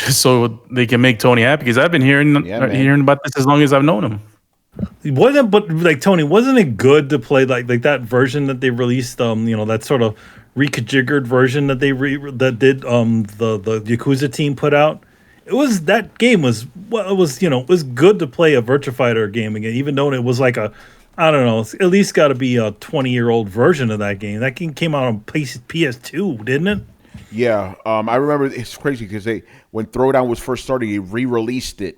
they can make Tony happy, because I've been hearing about this as long as I've known him. Wasn't it good to play like that version that they released? That sort of reconfigured version that the Yakuza team put out. It was good to play a Virtua Fighter game again, even though it was like at least got to be a 20-year-old version of that game. That game came out on PS2, didn't it? Yeah, I remember. It's crazy because when Throwdown was first starting, they re-released it.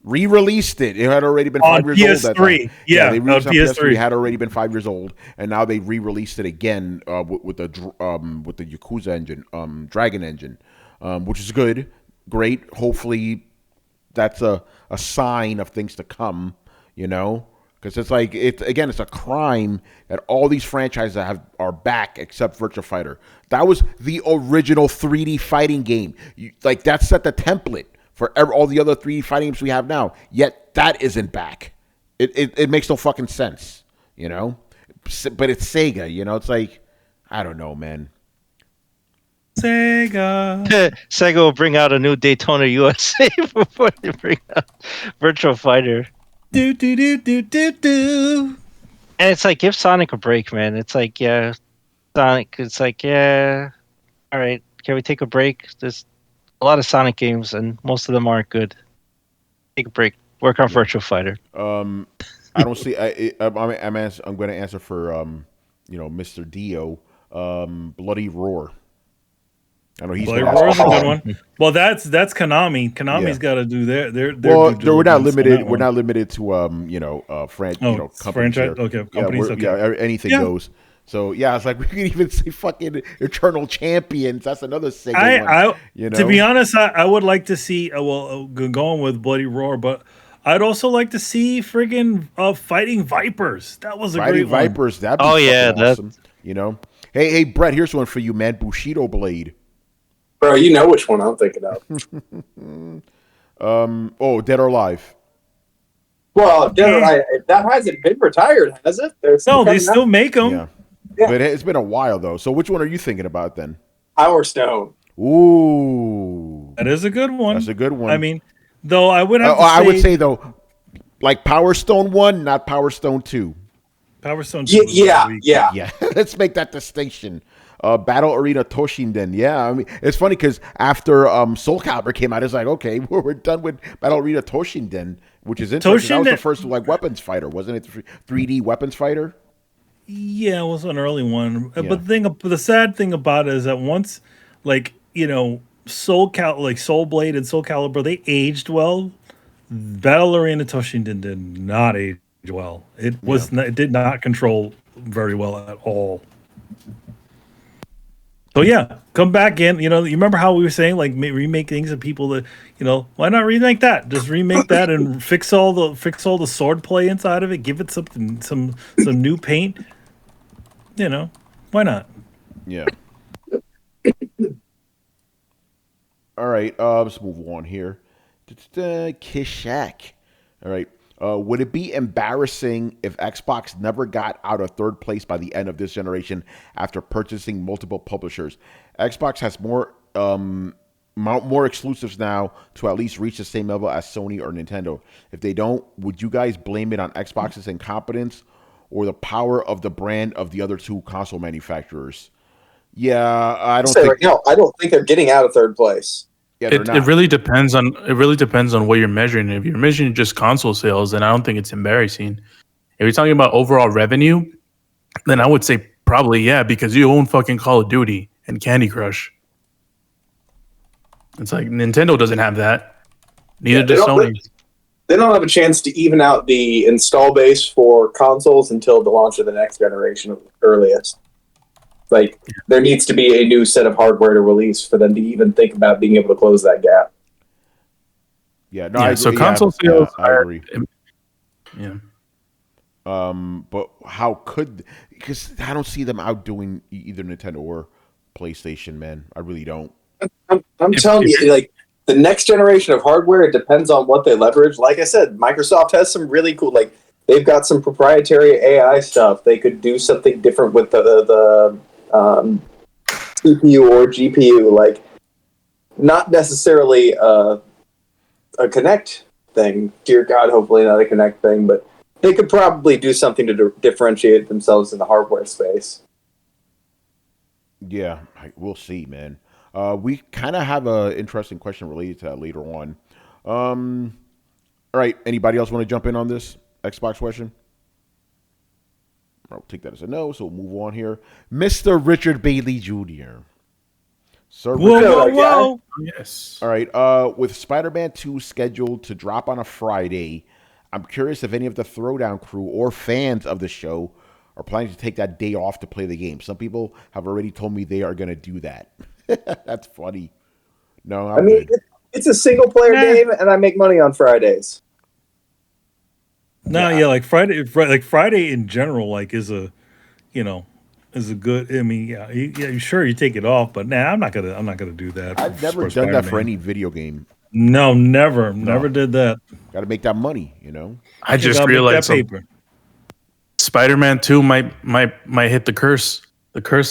It had already been 5 years old. PS3. Yeah, they released on PS3. It had already been 5 years old, and now they re-released it again with the Yakuza engine, Dragon engine, which is good, great. Hopefully, that's a sign of things to come. Because it's like it's a crime that all these franchises are back except Virtua Fighter. That was the original 3D fighting game. That set the template for all the other 3D fighting games we have now. Yet that isn't back. It makes no fucking sense, But it's Sega, It's like, I don't know, man. Sega. Sega will bring out a new Daytona USA before they bring out Virtua Fighter. Do do do do do do. And it's like, give Sonic a break, man. It's like, yeah, Sonic. It's like, yeah, all right. Can we take a break? There's a lot of Sonic games, and most of them aren't good. Take a break. Work on Virtua Fighter. I don't see. I'm going to answer for Mr. Dio. Bloody Roar. I know he's Bloody Roar is a good one. Well, that's Konami. Konami's got to do their we're not limited. We're not limited to companies. Franchise. Okay, companies. Anything goes. So yeah, it's like we can even say fucking Eternal Champions. That's another Sega one. To be honest, I would like to see. Going with Bloody Roar, but I'd also like to see friggin' Fighting Vipers. That was a great one. Fighting Vipers. That'd be awesome. Hey Brett, here's one for you, man. Bushido Blade. Bro, you know which one I'm thinking of. Dead or Alive. Well, Dead or Alive, that hasn't been retired, has it? No, they still make them. Yeah. But it's been a while, though. So which one are you thinking about then? Power Stone. Ooh. That is a good one. That's a good one. I mean, though, I would have to say... I would say, though, like Power Stone 1, not Power Stone 2. Power Stone 2. Yeah. Let's make that distinction. Battle Arena Toshinden. Yeah, I mean it's funny because after Soul Calibur came out, it's like okay, we're done with Battle Arena Toshinden, which is interesting. That was the Toshinden, first like weapons fighter, wasn't it? 3D weapons fighter. yeah, it was an early one. Yeah. But the sad thing about it is that once, like like Soul Blade and Soul Calibur, they aged well. Battle Arena Toshinden did not age well. It did not control very well at all. So yeah, come back in. You remember how we were saying like remake things and people that why not remake that? Just remake that and fix all the sword play inside of it. Give it some new paint. Why not? Yeah. All right. Let's move on here. Kishak. All right. Would it be embarrassing if Xbox never got out of third place by the end of this generation after purchasing multiple publishers? Xbox has more exclusives now to at least reach the same level as Sony or Nintendo. If they don't, would you guys blame it on Xbox's incompetence or the power of the brand of the other two console manufacturers? Yeah, I don't think. Right now, I don't think they're getting out of third place. Yeah, it really depends on what you're measuring. If you're measuring just console sales, then I don't think it's embarrassing. If you're talking about overall revenue, then I would say probably yeah, because you own fucking Call of Duty and Candy Crush. It's like Nintendo doesn't have that. Neither does Sony. They don't have a chance to even out the install base for consoles until the launch of the next generation at the earliest. Like, there needs to be a new set of hardware to release for them to even think about being able to close that gap. Yeah, no, I agree. So console sales, I agree. Yeah. But how could? Because I don't see them outdoing either Nintendo or PlayStation, man. I really don't. I'm telling you, like, the next generation of hardware, it depends on what they leverage. Like I said, Microsoft has some really cool, like, they've got some proprietary AI stuff. They could do something different with the CPU or GPU, like not necessarily a Kinect thing. Dear God, hopefully not a Kinect thing, but they could probably do something to differentiate themselves in the hardware space. Yeah, we'll see, man. We kind of have an interesting question related to that later on. All right, anybody else want to jump in on this Xbox question? I'll take that as a no, so we'll move on here. Mr. Richard Bailey Jr. Sir, Whoa. Yes. All right. With Spider-Man 2 scheduled to drop on a Friday, I'm curious if any of the Throwdown crew or fans of the show are planning to take that day off to play the game. Some people have already told me they are going to do that. That's funny. No, I mean, it's a single-player game, and I make money on Fridays. No, yeah, like Friday in general, like is a good. I mean, yeah, sure you take it off, but I'm not gonna do that. I've never done that for any video game. No, never did that. Got to make that money, I just realized Spider-Man 2 might hit the curse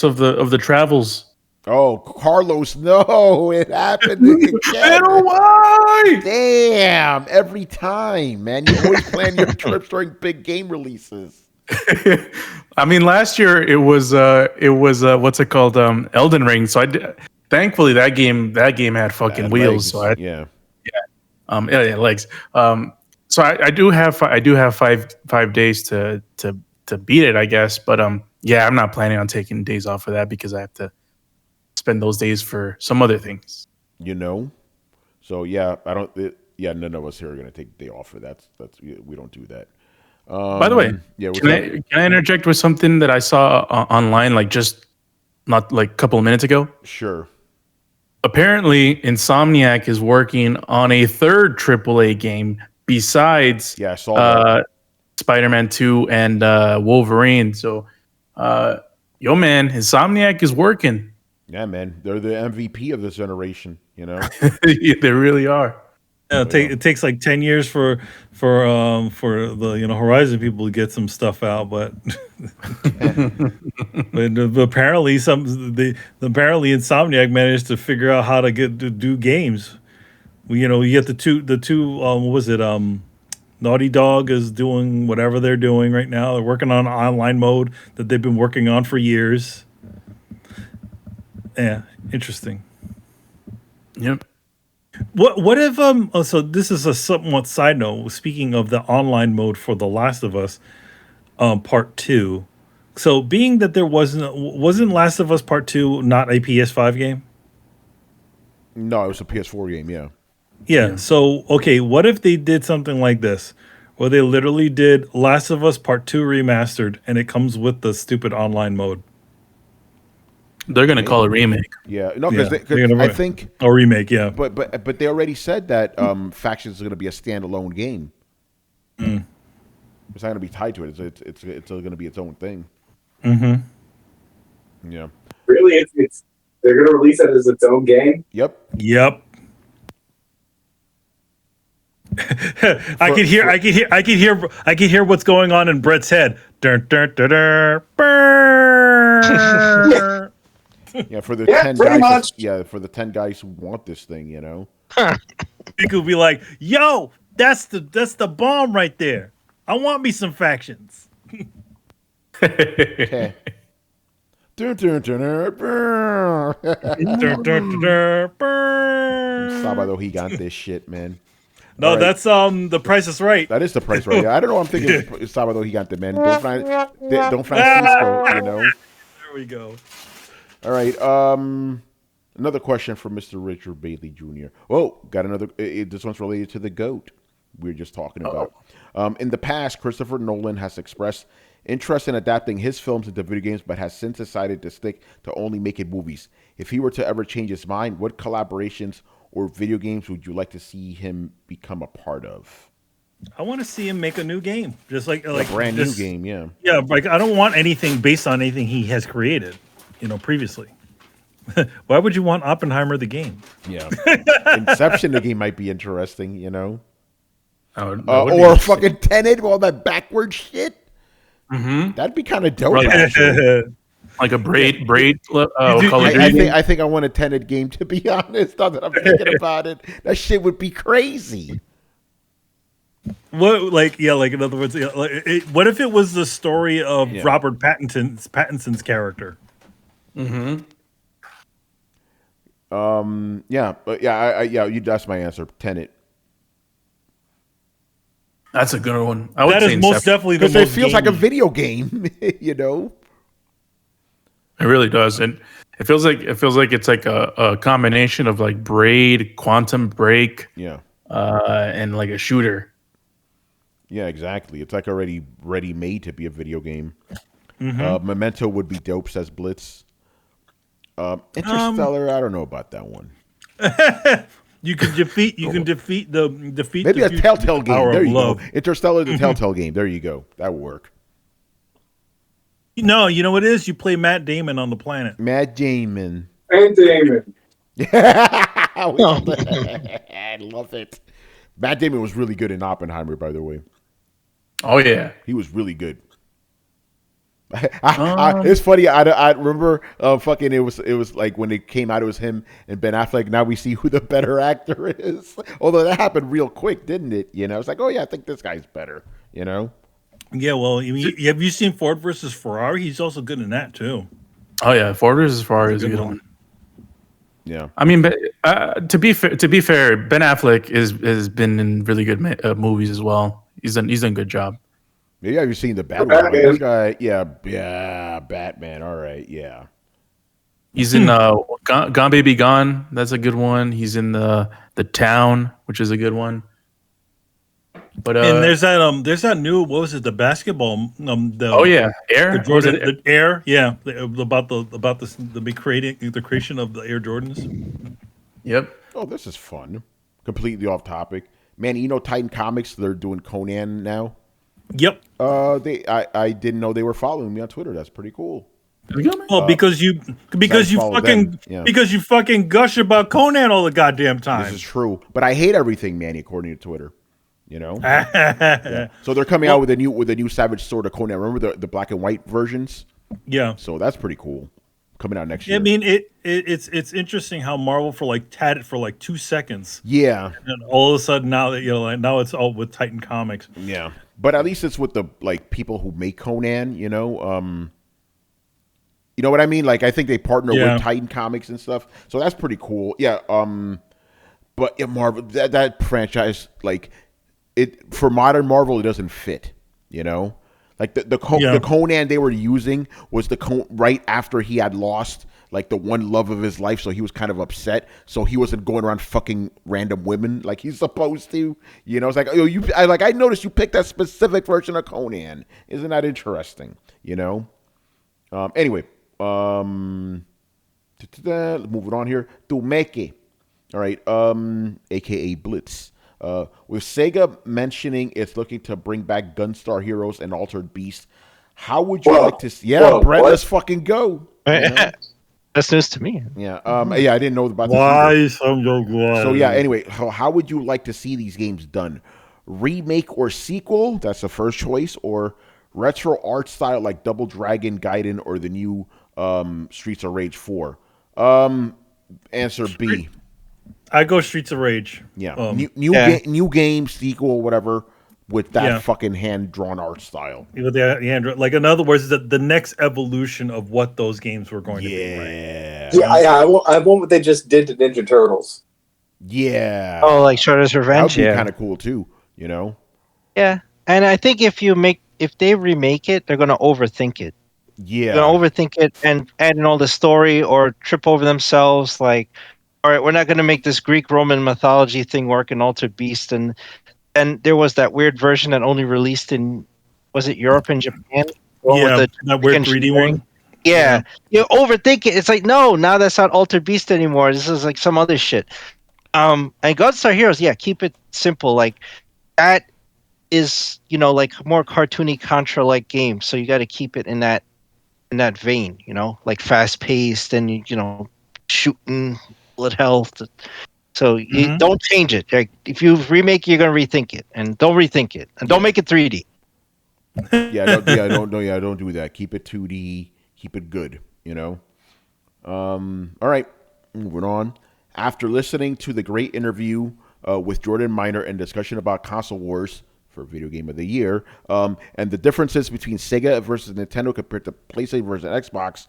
of the travels. Oh, Carlos, no, it happened again. Why? Damn, every time, man. You always plan your trips during big game releases. I mean, last year it was what's it called? Elden Ring. So thankfully that game had fucking wheels. Legs. So legs. So I do have 5 days to beat it, I guess. But I'm not planning on taking days off for that because I have to spend those days for some other things. So none of us here are gonna take a day off for that. We don't do that. By the way, can I interject with something that I saw online, like just not like a couple of minutes ago? Sure. Apparently, Insomniac is working on a third AAA game besides I saw that. Spider-Man 2 and Wolverine. So, man, Insomniac is working. Yeah, man, they're the MVP of this generation. They really are. Yeah, it takes like 10 years for the Horizon people to get some stuff out, but apparently Insomniac managed to figure out how to do games. You get the two what was it? Naughty Dog is doing whatever they're doing right now. They're working on an online mode that they've been working on for years. Yeah, interesting. Yep. What if so this is a somewhat side note. Speaking of the online mode for The Last of Us, Part 2. So being that there wasn't Last of Us Part 2 not a PS5 game? No, it was a PS4 game. Yeah. Yeah. So okay, what if they did something like this, where they literally did Last of Us Part 2 remastered, and it comes with the stupid online mode? They're gonna call it remake. Yeah. No, Yeah, because they're gonna I think, a remake. Yeah. but they already said that Factions is going to be a standalone game. Mm. It's not going to be tied to it. It's going to be its own thing. Mm-hmm. Yeah. Really, it's they're going to release it as its own game. Yep. Yep. I could hear what's going on in Brett's head. Dun, dun, dun, dun, burr. Yeah, for the Yeah, 10 pretty guys. much. Yeah, for the 10 guys who want this thing, you know. He could be like, "Yo, that's the bomb right there. I want me some factions." Okay. Dun, dun, dun, dun, brr. Dun, dun, dun, dun, burr. Sabado, he got this shit, man. No, All right. that's The Price is Right. That is the price right. Yeah, I don't know. I'm thinking Sabado, he got the man. Don't Francisco, you know. There we go. All right. Another question from Mr. Richard Bailey Jr. Oh, got another. This one's related to the GOAT we were just talking about. In the past, Christopher Nolan has expressed interest in adapting his films into video games, but has since decided to stick to only making movies. If he were to ever change his mind, what collaborations or video games would you like to see him become a part of? I want to see him make a new game, just like A brand new game, yeah. Yeah, like I don't want anything based on anything he has created, previously. Why would you want Oppenheimer the game? Yeah. Inception the game might be interesting, you know. Or Or fucking Tenet, all that backward shit. Mm-hmm. That'd be kind of dope, Right. actually. Like a braid. Call it I braid. think I want a Tenet game, to be honest. Now that I'm thinking about it, that shit would be crazy. What, like in other words, what if it was the story of Robert Pattinson's character? Mm-hmm. That's my answer. Tenet. That's a good one. I would That say is most Inception. definitely the Because it most feels like a gamey. video game, you know. It really does, and it feels like it's like a combination of like Braid, Quantum Break, Yeah. And like a shooter. Yeah, exactly. It's like already ready made to be a video game. Mm-hmm. Memento would be dope, says Blitz. Interstellar, I don't know about that one. You can defeat the Maybe a Telltale game. power There of you love. go. Interstellar, the Telltale game. There you go. That would work. No, you know what it is? You play Matt Damon on the planet. Matt Damon. And Damon. I love it. Matt Damon was really good in Oppenheimer, by the way. Oh yeah, He was really good. It's funny. I remember fucking it was like when it came out, it was him and Ben Affleck. Now we see who the better actor is. Although that happened real quick, didn't it? You know, it's like, oh yeah, I think this guy's better. You know. Yeah, well, have you seen Ford versus Ferrari? He's also good in that too. oh yeah. Ford vs. Ferrari is a good one. Yeah. I mean, but to be fair, Ben Affleck has been in really good movies as well. He's done a good job. Yeah, have you seen the Batman? This guy, yeah, Batman. All right, yeah. He's in Gone Baby Gone. That's a good one. He's in the Town, which is a good one. But And there's that new, what was it, the basketball oh yeah, Air. the What was Jordan it? the Air, yeah, about the creation of the Air Jordans. Yep. Oh, this is fun. Completely off topic, man. You know, Titan Comics, they're doing Conan now. Yep. I didn't know they were following me on Twitter. That's pretty cool. Well, because you follow them, yeah. fucking gush about Conan all the goddamn This time. is true, but I hate everything, Manny, according to Twitter. You know. Yeah. So they're coming out with a new Savage Sword of Conan. Remember the black and white versions? Yeah. So that's pretty cool. Coming out next year. I mean, it's interesting how Marvel had it for like 2 seconds, Yeah. and all of a sudden now that now it's all with Titan Comics. Yeah. But at least it's with the people who make Conan, you know. You know what I mean? Like I think they partner with Yeah. Titan Comics and stuff, so that's pretty cool. Yeah. But yeah, Marvel that franchise like it for modern Marvel it doesn't fit. You know, like the Yeah. Conan they were using was right after he had lost like the one love of his life, so he was kind of upset. So he wasn't going around fucking random women like he's supposed to. You know, it's like I noticed you picked that specific version of Conan. Isn't that interesting? You know. Anyway, moving on here. Tumeke. All right, aka Blitz. With Sega mentioning it's looking to bring back Gunstar Heroes and Altered Beast, how would you like to see? Yeah, whoa, Brett, what? let's fucking go. You know? That's news to me. Yeah, yeah, I didn't know about this Why either. some go So yeah, anyway, how would you like to see these games done? Remake or sequel? That's the first choice, or retro art style like Double Dragon, Gaiden, or the new Streets of Rage 4. Answer B. I go Streets of Rage. Yeah, Yeah. new game, sequel, whatever, with that Yeah. fucking hand drawn art style. With the Android, like in other words, the next evolution of what those games were going to be. Right? Yeah, Yeah, I want what they just did to Ninja Turtles. yeah. Oh, like Shredder's that would Revenge. be Yeah. kind of cool too. You know? Yeah. And I think if they remake it, they're gonna overthink it. Yeah. They're gonna overthink it and add in all the story or trip over themselves. Like, all right, we're not gonna make this Greek Roman mythology thing work in Altered Beast. And then there was that weird version that only released in, was it Europe and Japan? The one with Yeah, the that weird 3D engineering. one. Yeah. You overthink it. It's like, no, now that's not Altered Beast anymore. This is like some other shit. And Gunstar Heroes, yeah, keep it simple. Like that is, like more cartoony Contra like game. So you got to keep it in that vein, like fast paced and shooting, bullet health. So you don't change it. Like if you remake, you're gonna rethink it, and don't rethink it, and don't make it 3D. Don't do that. Keep it 2D. Keep it good. You know. All right, moving on. After listening to the great interview with Jordan Miner and discussion about console wars for Video Game of the Year, and the differences between Sega versus Nintendo compared to PlayStation versus Xbox,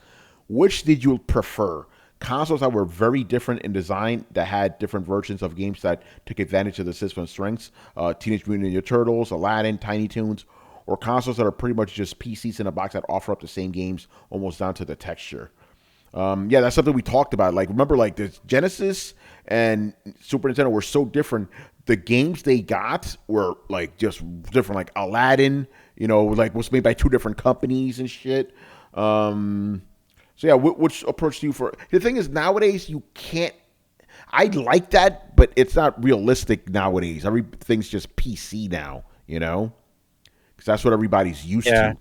which did you prefer? Consoles that were very different in design, that had different versions of games that took advantage of the system's strengths, Teenage Mutant Ninja Turtles, Aladdin, Tiny Toons, or consoles that are pretty much just PCs in a box that offer up the same games almost down to the texture. Yeah, that's something we talked about. Like, remember, like the Genesis and Super Nintendo were so different. The games they got were like just different. Like Aladdin, like was made by two different companies and shit. So yeah, which approach do you for? The thing is, nowadays you can't. I like that, but it's not realistic nowadays. Everything's just PC now, because that's what everybody's used to,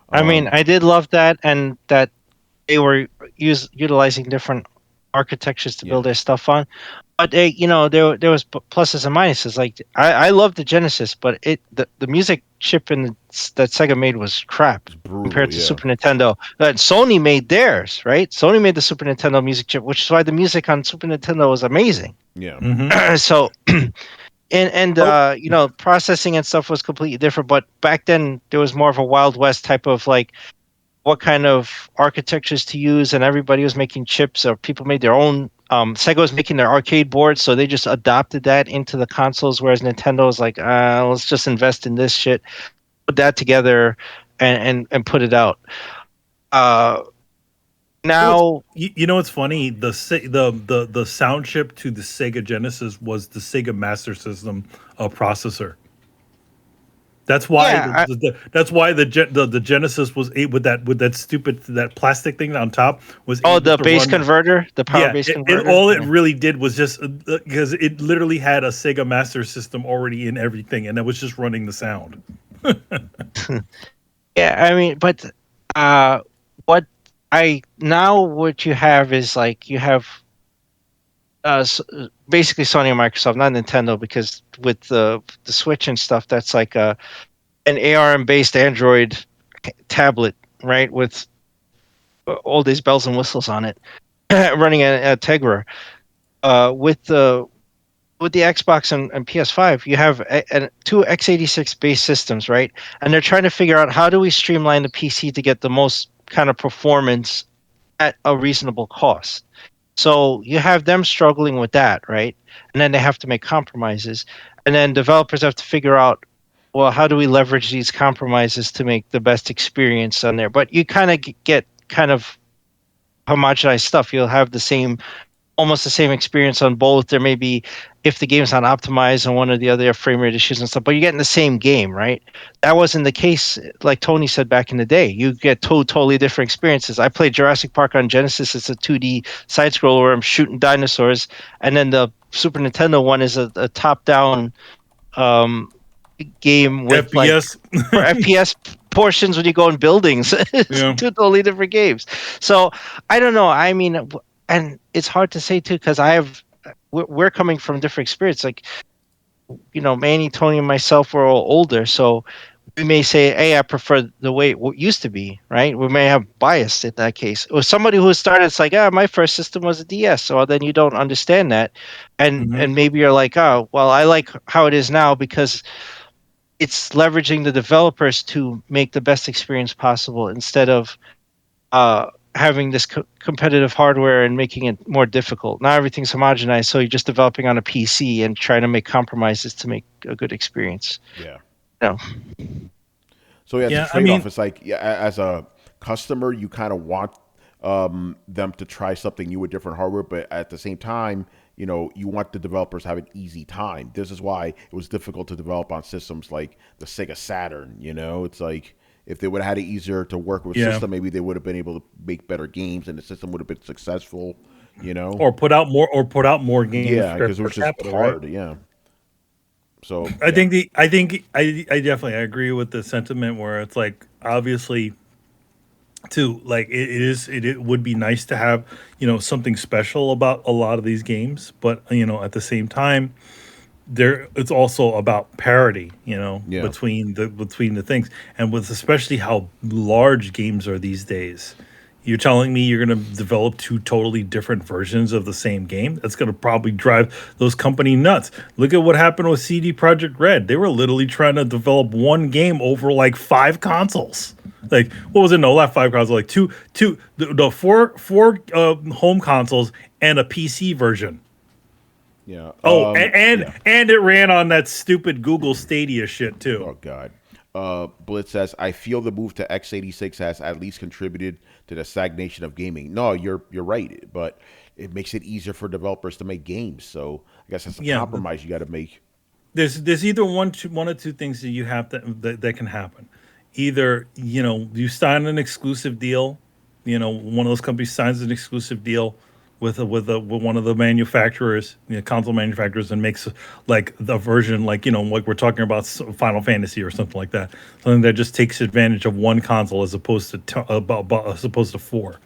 I mean, I did love that, and that they were utilizing different architectures to build their stuff on. But there was pluses and minuses. Like I love the Genesis, but the music chip that Sega made was crap brutal, compared to Super Nintendo. That Sony made theirs, right? Sony made the Super Nintendo music chip, which is why the music on Super Nintendo was amazing. Yeah. So, and processing and stuff was completely different. But back then there was more of a Wild West type of like what kind of architectures to use, and everybody was making chips, or people made their own. Sega was making their arcade boards, so they just adopted that into the consoles, whereas Nintendo was like, let's just invest in this shit, put that together, and put it out. Now, it's funny. The sound chip to the Sega Genesis was the Sega Master System processor. That's why that's why the Genesis was with that stupid plastic thing on top was the base converter, the power base converter. All it really did was just because it literally had a Sega Master System already in everything, and it was just running the sound. Yeah, I mean, but what you have is like you have basically Sony and Microsoft, not Nintendo, because with the Switch and stuff, that's like an ARM-based Android tablet, right, with all these bells and whistles on it, running a Tegra. With the Xbox and PS5, you have two x86 based systems, right? And they're trying to figure out how do we streamline the PC to get the most kind of performance at a reasonable cost. So you have them struggling with that, right? And then they have to make compromises. And then developers have to figure out, well, how do we leverage these compromises to make the best experience on there? But you kind of get kind of homogenized stuff. You'll have almost the same experience on both. There may be, if the game's not optimized on one or the other, frame rate issues and stuff, but you're getting the same game, right? That wasn't the case, like Tony said back in the day. You get two totally different experiences. I played Jurassic Park on Genesis. It's a 2D side scroller where I'm shooting dinosaurs, and then the Super Nintendo one is a top-down game with FPS. for FPS portions when you go in buildings. It's two totally different games. So I don't know. I mean, and it's hard to say too, because we're coming from different experience. Like, Manny, Tony, and myself were all older, so we may say, "Hey, I prefer the way it used to be." Right? We may have bias in that case. Or somebody who started, it's like, my first system was a DS. So then you don't understand that, and maybe you're like, "Oh, well, I like how it is now because it's leveraging the developers to make the best experience possible instead of having this competitive hardware and making it more difficult. Now everything's homogenized, so you're just developing on a PC and trying to make compromises to make a good experience." Yeah. No. So it's a trade-off. It's like, as a customer, you kind of want them to try something new with different hardware, but at the same time, you want the developers to have an easy time. This is why it was difficult to develop on systems like the Sega Saturn. It's like, if they would have had it easier to work with system, maybe they would have been able to make better games, and the system would have been successful. Or put out more games. Yeah, because it was just hard. Right? Yeah. So I definitely agree with the sentiment where it's like, obviously, too, like it would be nice to have something special about a lot of these games, but at the same time, it's also about parity, between the things, and with especially how large games are these days. You're telling me you're going to develop two totally different versions of the same game? That's going to probably drive those company nuts. Look at what happened with CD Projekt Red. They were literally trying to develop one game over like 5 consoles. Like, what was it? No, not 5 consoles. Like four home consoles and a PC version. Yeah. And it ran on that stupid Google Stadia shit too. Oh God. Blitz says, I feel the move to x86 has at least contributed to the stagnation of gaming. No, you're right, but it makes it easier for developers to make games. So I guess that's a compromise you got to make. There's either one or two things that you have that can happen. Either you sign an exclusive deal, one of those companies signs an exclusive deal with one of the manufacturers, console manufacturers, and makes like the version, like we're talking about Final Fantasy or something like that, something that just takes advantage of one console as opposed to 4.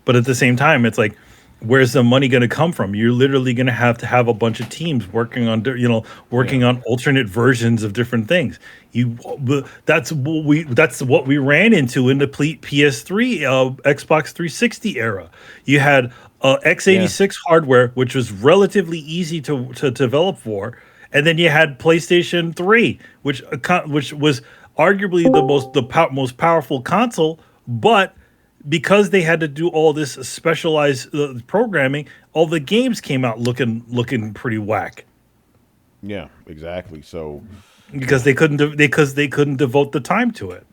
But at the same time, it's like, where's the money going to come from? You're literally going to have a bunch of teams working on on alternate versions of different things. That's what we ran into in the PS3 Xbox 360 era. You had x86 hardware, which was relatively easy to develop for, and then you had PlayStation 3, which was arguably the most powerful console, but because they had to do all this specialized programming, all the games came out looking pretty whack. Yeah, exactly. So because they couldn't devote the time to it.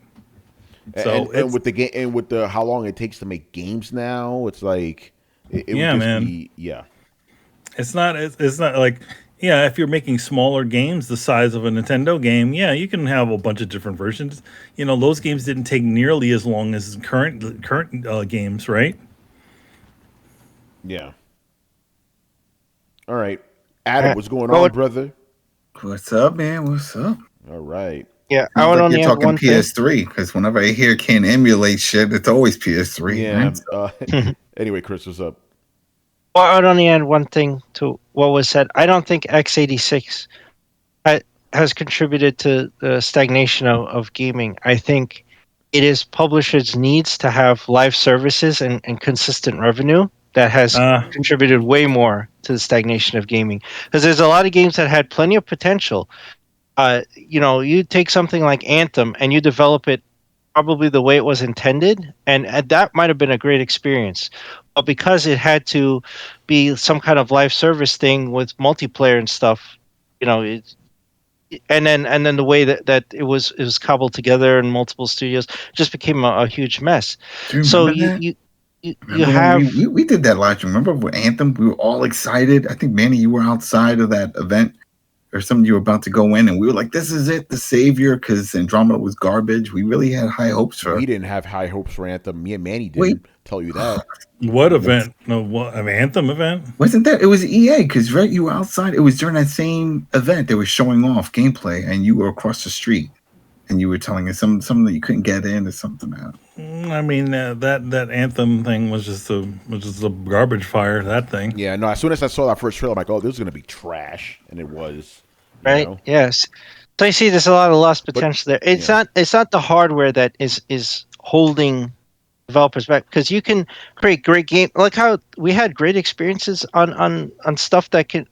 So and with the game and with the how long it takes to make games now, it's like it would just be. It's not like. Yeah, if you're making smaller games the size of a Nintendo game, you can have a bunch of different versions. Those games didn't take nearly as long as current games, right? Yeah. All right. Adam, what's going on, brother? What's up, man? What's up? All right. Yeah, I would only you're have talking one PS3, because whenever I hear can't emulate shit, it's always PS3. Yeah. Right? Anyway, Chris, what's up? Well, I would only add one thing to what was said. I don't think x86 has contributed to the stagnation of gaming. I think it is publishers' needs to have live services and consistent revenue that has contributed way more to the stagnation of gaming. Because there's a lot of games that had plenty of potential. You take something like Anthem and you develop it probably the way it was intended, and that might have been a great experience. But because it had to be some kind of live service thing with multiplayer and stuff, you know, and then the way that it was cobbled together in multiple studios just became a huge mess. Do you So remember that? you Remember when have we did that last year? Remember with Anthem? We were all excited. I think Manny, you were outside of that event or something. You were about to go in, and we were like, "This is it, the savior," because Andromeda was garbage. We really had high hopes for. We didn't have high hopes for Anthem. Me and Manny Wait. didn't tell you that. What event? No, what an Anthem event? Wasn't that? It was EA because right, you were outside. It was during that same event. They were showing off gameplay, and you were across the street, and you were telling us something that you couldn't get in or something. I mean, that Anthem thing was just a garbage fire. That thing. Yeah, no. As soon as I saw that first trailer, I'm like, "Oh, this is gonna be trash," and it was. right. Know? Yes. So you see, there's a lot of lost potential there. It's not the hardware that is holding developers back, because you can create great game, like how we had great experiences on stuff that can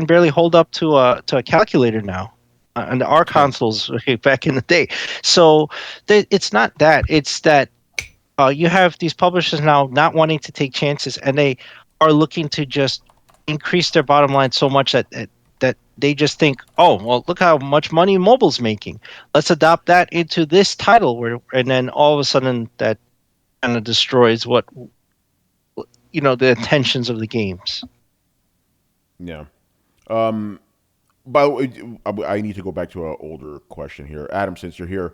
barely hold up to a calculator now, and our consoles back in the day. So it's not that; it's that you have these publishers now not wanting to take chances, and they are looking to just increase their bottom line so much that they just think, oh, well, look how much money mobile's making. Let's adopt that into this title, and then all of a sudden that kind of destroys what the intentions of the games. Yeah. By the way, I need to go back to an older question here, Adam. Since you're here,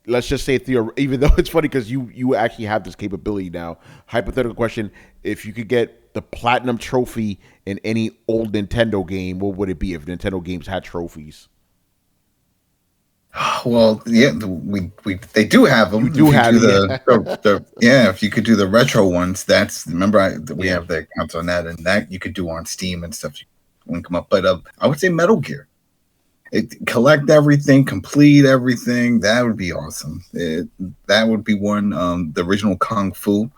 let's just say even though it's funny because you actually have this capability now. Hypothetical question: if you could get the platinum trophy in any old Nintendo game, what would it be if Nintendo games had trophies? Well, yeah, they do have them. You do have if you could do the retro ones, we have the accounts on that, and that you could do on Steam and stuff. You link them up, but I would say Metal Gear. Collect everything, complete everything. That would be awesome. That would be one. The original Kung Fu.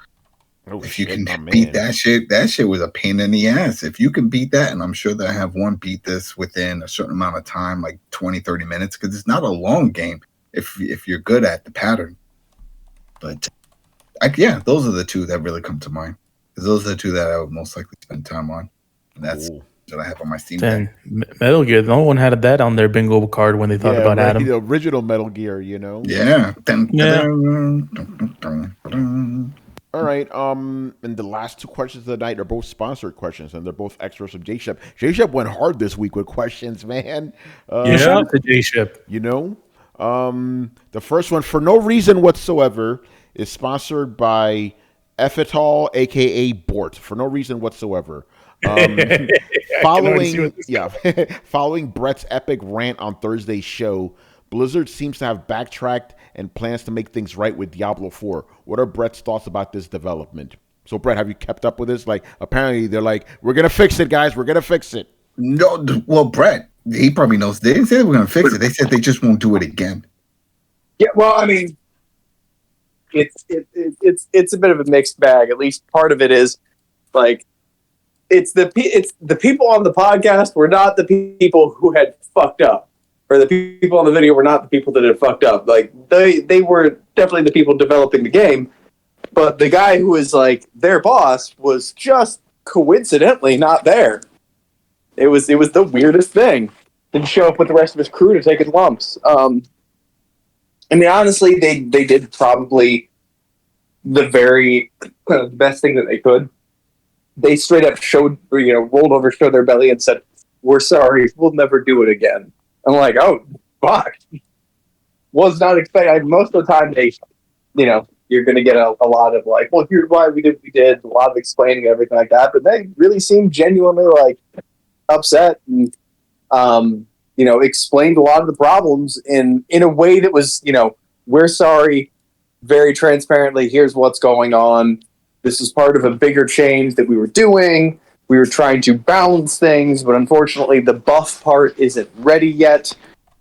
If you can beat that shit was a pain in the ass. If you can beat that, and I'm sure that I have one beat this within a certain amount of time, like 20, 30 minutes, because it's not a long game if you're good at the pattern. But those are the two that really come to mind. Because those are the two that I would most likely spend time on. And that's what I have on my Steam deck. Metal Gear, no one had that on their bingo card when they thought about Adam. The original Metal Gear, Yeah. All right. And the last two questions of the night are both sponsored questions, and they're both extras from J-Shep. J-Shep went hard this week with questions, man. Shout out to J-Shep. The first one, for no reason whatsoever, is sponsored by Effetol, a.k.a. Bort, for no reason whatsoever. Following Brett's epic rant on Thursday's show, Blizzard seems to have backtracked and plans to make things right with Diablo IV. What are Brett's thoughts about this development? So, Brett, have you kept up with this? Like, apparently they're like, we're going to fix it, guys. We're going to fix it. No, well, Brett, he probably knows. They didn't say they were going to fix it. They said they just won't do it again. Yeah, well, I mean, it's a bit of a mixed bag. At least part of it is, like, it's the people on the podcast were not the people who had fucked up. Or the people on the video were not the people that had fucked up. Like, they were definitely the people developing the game. But the guy who was, like, their boss was just coincidentally not there. It was the weirdest thing. Didn't show up with the rest of his crew to take his lumps. I mean, honestly, they did probably the very best thing that they could. They straight up rolled over, showed their belly, and said, "We're sorry, we'll never do it again." I'm like, oh, fuck. Was not expecting. Most of the time, you're going to get a lot of like, well, here's why we did what we did, a lot of explaining everything like that. But they really seemed genuinely like upset and, explained a lot of the problems in a way that was, we're sorry, very transparently. Here's what's going on. This is part of a bigger change that we were doing. We were trying to balance things, but unfortunately the buff part isn't ready yet,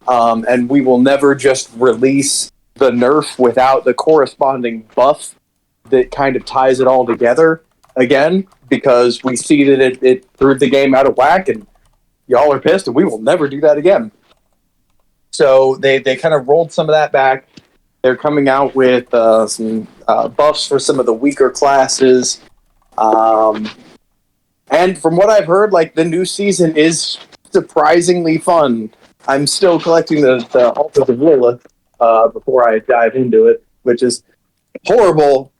and we will never just release the nerf without the corresponding buff that kind of ties it all together again, because we see that it threw the game out of whack, and y'all are pissed, and we will never do that again. So they kind of rolled some of that back. They're coming out with some buffs for some of the weaker classes. And from what I've heard, like, the new season is surprisingly fun. I'm still collecting the Altars of Lilith before I dive into it, which is horrible.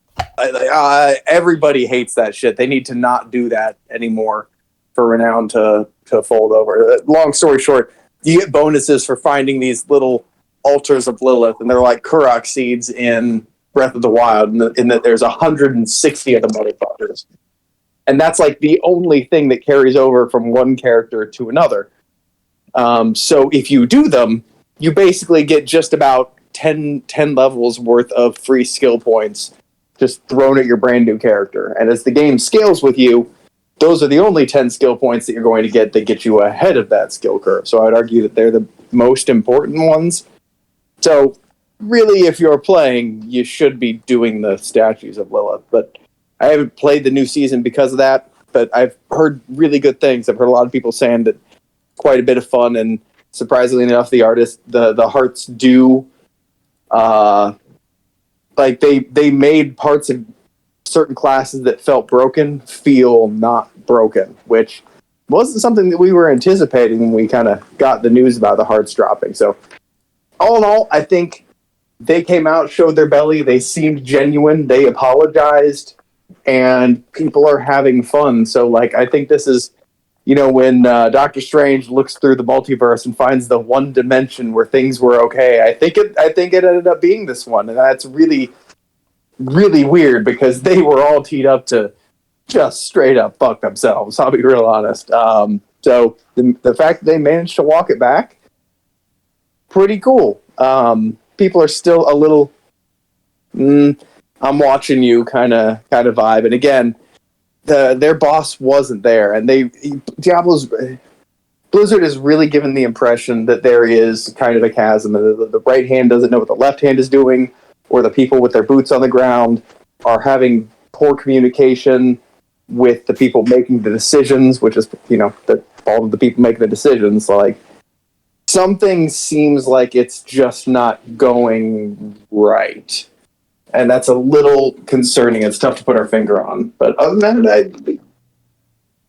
Everybody hates that shit. They need to not do that anymore for Renown to fold over. Long story short, you get bonuses for finding these little altars of Lilith, and they're like Kurok seeds in Breath of the Wild, in that there's 160 of the motherfuckers. And that's like the only thing that carries over from one character to another. So if you do them, you basically get just about 10 levels worth of free skill points just thrown at your brand new character. And as the game scales with you, those are the only 10 skill points that you're going to get that get you ahead of that skill curve. So I'd argue that they're the most important ones. So really, if you're playing, you should be doing the statues of Lilith. But I haven't played the new season because of that, but I've heard really good things. I've heard a lot of people saying that quite a bit of fun, and surprisingly enough, the hearts do like they made parts of certain classes that felt broken feel not broken, which wasn't something that we were anticipating when we kind of got the news about the hearts dropping. So all in all, I think they came out, showed their belly, they seemed genuine, they apologized, and people are having fun. So, like, I think this is, when Doctor Strange looks through the multiverse and finds the one dimension where things were okay, I think it ended up being this one, and that's really, really weird because they were all teed up to just straight up fuck themselves. I'll be real honest. So the fact that they managed to walk it back, pretty cool. People are still a little, I'm watching you kind of vibe. And again, their boss wasn't there, and Blizzard is really given the impression that there is kind of a chasm. The right hand doesn't know what the left hand is doing, or the people with their boots on the ground are having poor communication with the people making the decisions, which is, all of the people making the decisions. Like, something seems like it's just not going right. And that's a little concerning. It's tough to put our finger on. But other than that,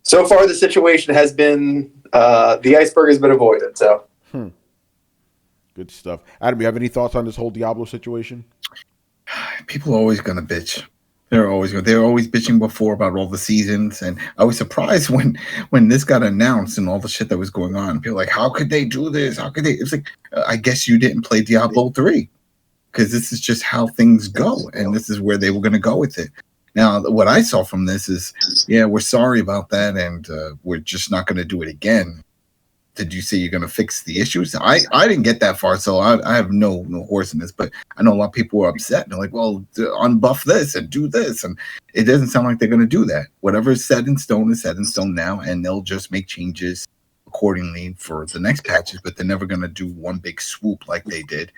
so far the situation has been, the iceberg has been avoided. So, Good stuff. Adam, you have any thoughts on this whole Diablo situation? People are always gonna bitch. They were always bitching before about all the seasons, and I was surprised when this got announced and all the shit that was going on. People were like, how could they do this? How could they? It's like, I guess you didn't play Diablo 3, because this is just how things go, and this is where they were going to go with it. Now, what I saw from this is, yeah, we're sorry about that, and we're just not going to do it again. Did you say you're going to fix the issues? I didn't get that far, so I have no horse in this, but I know a lot of people were upset. And they're like, well, unbuff this and do this. And it doesn't sound like they're going to do that. Whatever is set in stone is set in stone now, and they'll just make changes accordingly for the next patches, but they're never going to do one big swoop like they did.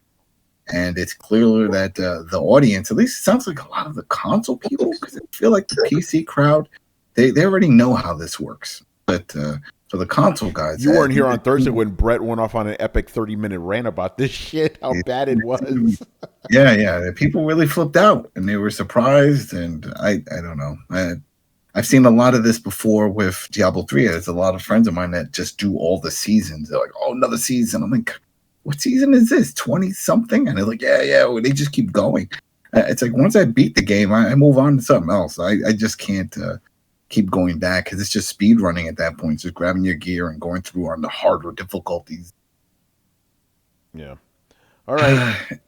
And it's clear that the audience, at least it sounds like a lot of the console people, because I feel like the PC crowd, they already know how this works. But for the console guys, you weren't here on Thursday when Brett went off on an epic 30-minute rant about this shit, how bad it was. Yeah. People really flipped out, and they were surprised, and I don't know. I've seen a lot of this before with Diablo 3. There's a lot of friends of mine that just do all the seasons. They're like, oh, another season. I'm like, what season is this? 20-something? And they're like, yeah. Well, they just keep going. It's like, once I beat the game, I move on to something else. I just can't keep going back, because it's just speed running at that point. Just grabbing your gear and going through on the harder difficulties. Yeah. All right.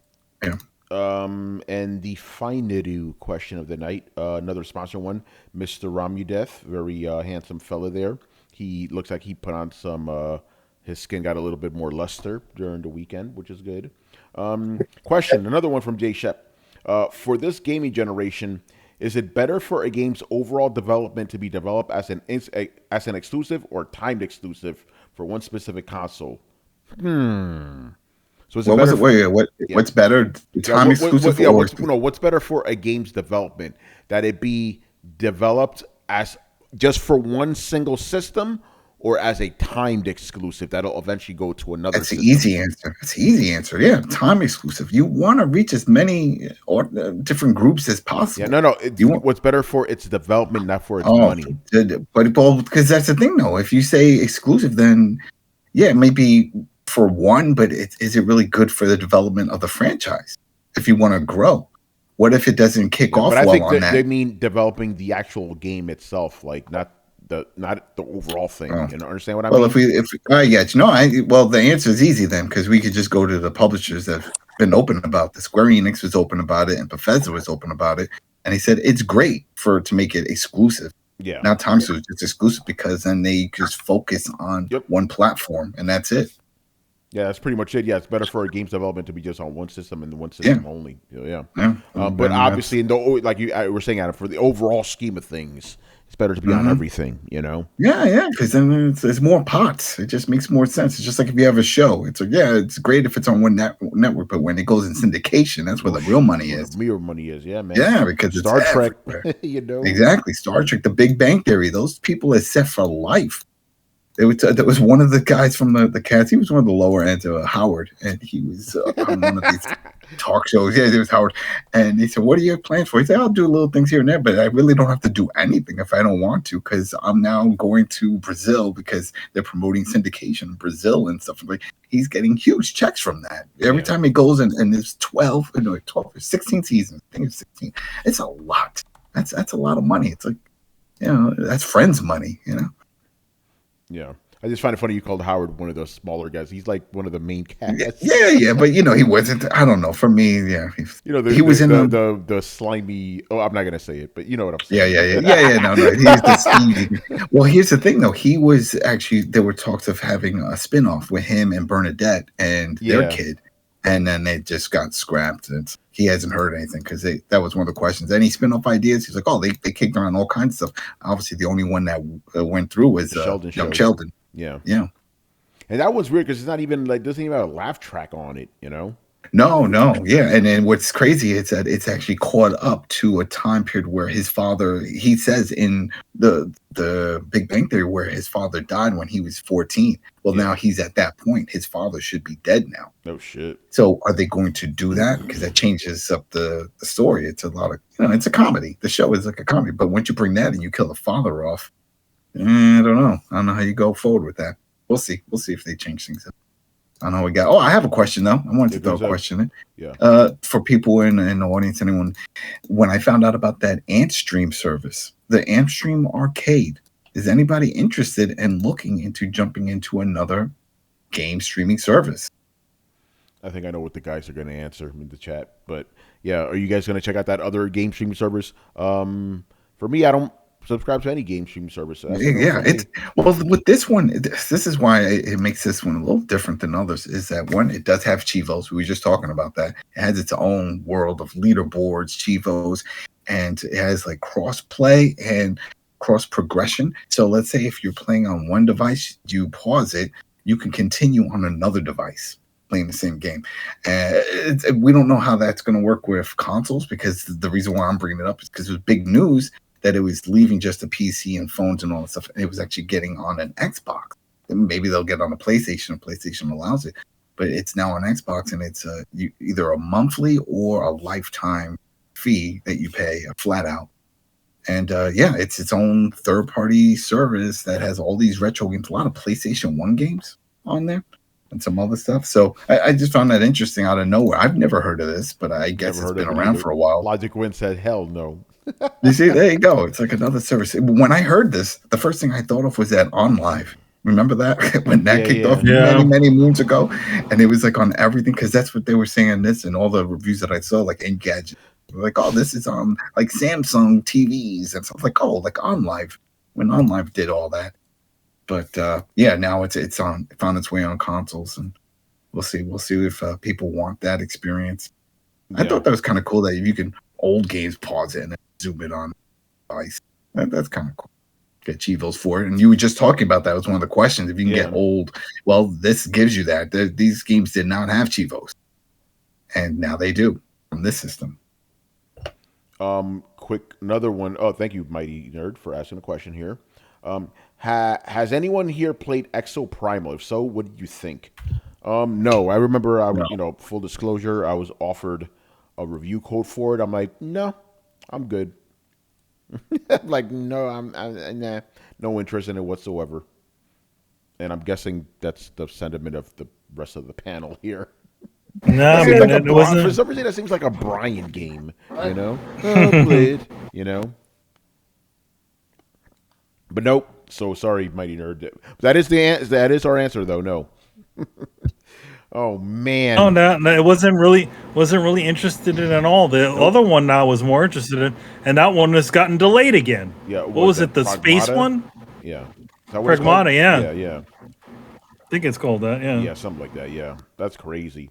Yeah. And the final question of the night, another sponsor one, Mr. Ramudeth, very handsome fella there. He looks like he put on some, his skin got a little bit more luster during the weekend, which is good. Question, another one from Jay Shep. For this gaming generation, is it better for a game's overall development to be developed as an exclusive or timed exclusive for one specific console? So is it better? What's better? Time exclusive? What's better for a game's development? That it be developed as just for one single system, or as a timed exclusive that'll eventually go to another That's the system? easy answer. That's the easy answer. Yeah, time exclusive. You want to reach as many or different groups as possible. Yeah, no. You want, What's better for its development, not for its oh, money. but because that's the thing though. If you say exclusive, then yeah, it may be for one, but is it really good for the development of the franchise? If you want to grow, what if it doesn't kick off But I well think on that? they mean developing the actual game itself, like not the overall thing. Oh. You know, understand what I Well, mean? if yeah, well, the answer is easy then because we could just go to the publishers that have been open about this. Square-Enix was open about it, and Bethesda was open about it, and he said it's great to make it exclusive. Yeah. Now, time so it's exclusive because then they just focus on one platform, and that's it. Yeah, that's pretty much it. Yeah, it's better for a game's development to be just on one system and one system only. Yeah. But obviously, like you were saying, Adam, for the overall scheme of things, it's better to be on everything. You know. Yeah, because then it's more pots. It just makes more sense. It's just like if you have a show. It's like it's great if it's on one network, but when it goes in syndication, that's where the real money is. The real money is, yeah, man. Yeah, because Star it's Trek, you know, exactly. Star Trek, The Big Bang Theory. Those people are set for life. There was one of the guys from the cast. He was one of the lower ends of Howard, and he was on one of these talk shows. Yeah, it was Howard, and he said, "What are your plans for?" He said, "I'll do little things here and there, but I really don't have to do anything if I don't want to, because I'm now going to Brazil because they're promoting syndication in Brazil and stuff like." He's getting huge checks from that every time he goes, and there's 12 or 16 seasons. I think it's 16. It's a lot. That's a lot of money. It's like, that's Friends money, Yeah, I just find it funny you called Howard one of those smaller guys. He's like one of the main cast. Yeah, but he wasn't. I don't know. For me, yeah, he was in the slimy. Oh, I'm not gonna say it, but you know what I'm saying. Yeah. No, he's the Stevie. Well, here's the thing, though. He was actually there were talks of having a spinoff with him and Bernadette and their kid, and then it just got scrapped. And he hasn't heard anything because that was one of the questions. Any spinoff ideas? He's like, oh, they kicked around all kinds of stuff. Obviously, the only one that went through was Young Sheldon. Yeah. And that was weird because it's not even doesn't even have a laugh track on it, No, yeah. And then what's crazy is that it's actually caught up to a time period where his father, he says in the Big Bang Theory, where his father died when he was 14. Well, now he's at that point. His father should be dead now. No shit. So are they going to do that? Because that changes up the story. It's a lot of, it's a comedy. The show is like a comedy. But once you bring that and you kill the father off, I don't know. I don't know how you go forward with that. We'll see. We'll see if they change things up. I know we got. Oh, I have a question though. I wanted to throw a question in. Yeah. For people in the audience, anyone, when I found out about that AntStream service, the AntStream Arcade, is anybody interested in looking into jumping into another game streaming service? I think I know what the guys are going to answer in the chat, but yeah, are you guys going to check out that other game streaming service? For me, I don't subscribe to any game streaming service. It's with this one. This is why it makes this one a little different than others. Is that one? It does have Chivos. We were just talking about that. It has its own world of leaderboards, Chivos, and it has like cross play and cross progression. So let's say if you're playing on one device, you pause it, you can continue on another device playing the same game. We don't know how that's going to work with consoles, because the reason why I'm bringing it up is because it was big news that it was leaving just the PC and phones and all that stuff. And it was actually getting on an Xbox. And maybe they'll get on a PlayStation. PlayStation allows it, but it's now on Xbox, and it's either a monthly or a lifetime fee that you pay flat out. And it's its own third-party service that has all these retro games, a lot of PlayStation 1 games on there, and some other stuff. So I just found that interesting out of nowhere. I've never heard of this, but I guess it's been around for a while. Logic Win said, hell no. You see, there you go. It's like another service. When I heard this, the first thing I thought of was that OnLive. Remember that? When that kicked off many moons ago? And it was like on everything, because that's what they were saying in this and all the reviews that I saw, like Engadget. Like, oh, this is on like Samsung TVs and stuff. Like, oh, like OnLive. When OnLive did all that. But now it's found its way on consoles, and we'll see if people want that experience. I thought that was kind of cool that you can old games pause it and then zoom it on device. That's kind of cool. Get Chivos for it. And you were just talking about that. Was one of the questions. If you can get old, well, this gives you that. These games did not have Chivos, and now they do from this system. Quick, another one. Oh, thank you, Mighty Nerd, for asking a question here. Has anyone here played Exo Primal? If so, what did you think? No, I remember. Full disclosure, I was offered a review code for it. I'm like, no, I'm good. Like, no, I'm nah, no interest in it whatsoever. And I'm guessing that's the sentiment of the rest of the panel here. No, I mean, it wasn't. For some reason, that seems like a Brian game. Played. But nope. So sorry, Mighty Nerd. That is our answer, though. No. Oh man. Oh no, it wasn't really interested in at all. The other one now was more interested in, and that one has gotten delayed again. Yeah. What was it? The space one? Yeah. Pragmata. Yeah. Yeah. I think it's called that. Yeah. Yeah, something like that. Yeah, that's crazy.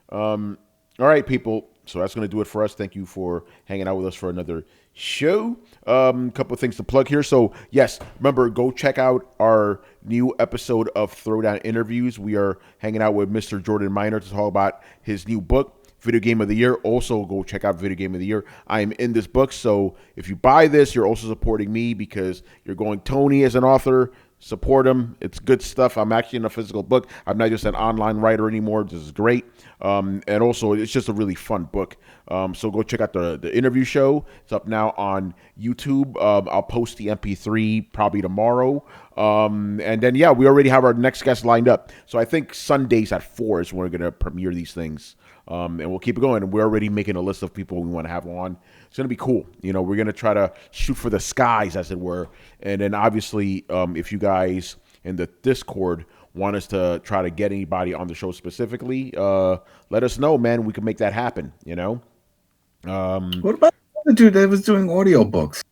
All right, people. So that's going to do it for us. Thank you for hanging out with us for another show. Couple of things to plug here. So, yes, remember, go check out our new episode of Throwdown Interviews. We are hanging out with Mr. Jordan Miner to talk about his new book, Video Game of the Year. Also, go check out Video Game of the Year. I am in this book, so if you buy this, you're also supporting me because you're going Tony as an author. Support him. It's good stuff. I'm actually in a physical book. I'm not just an online writer anymore. This is great. And also, it's just a really fun book. So go check out the interview show. It's up now on YouTube. I'll post the MP3 probably tomorrow. And then, yeah, we already have our next guest lined up. So I think Sundays at 4 is when we're going to premiere these things. And we'll keep it going. And we're already making a list of people we want to have on. It's going to be cool. We're going to try to shoot for the skies, as it were. And then, obviously, if you guys in the Discord want us to try to get anybody on the show specifically, let us know, man. We can make that happen, What about the dude that was doing audiobooks?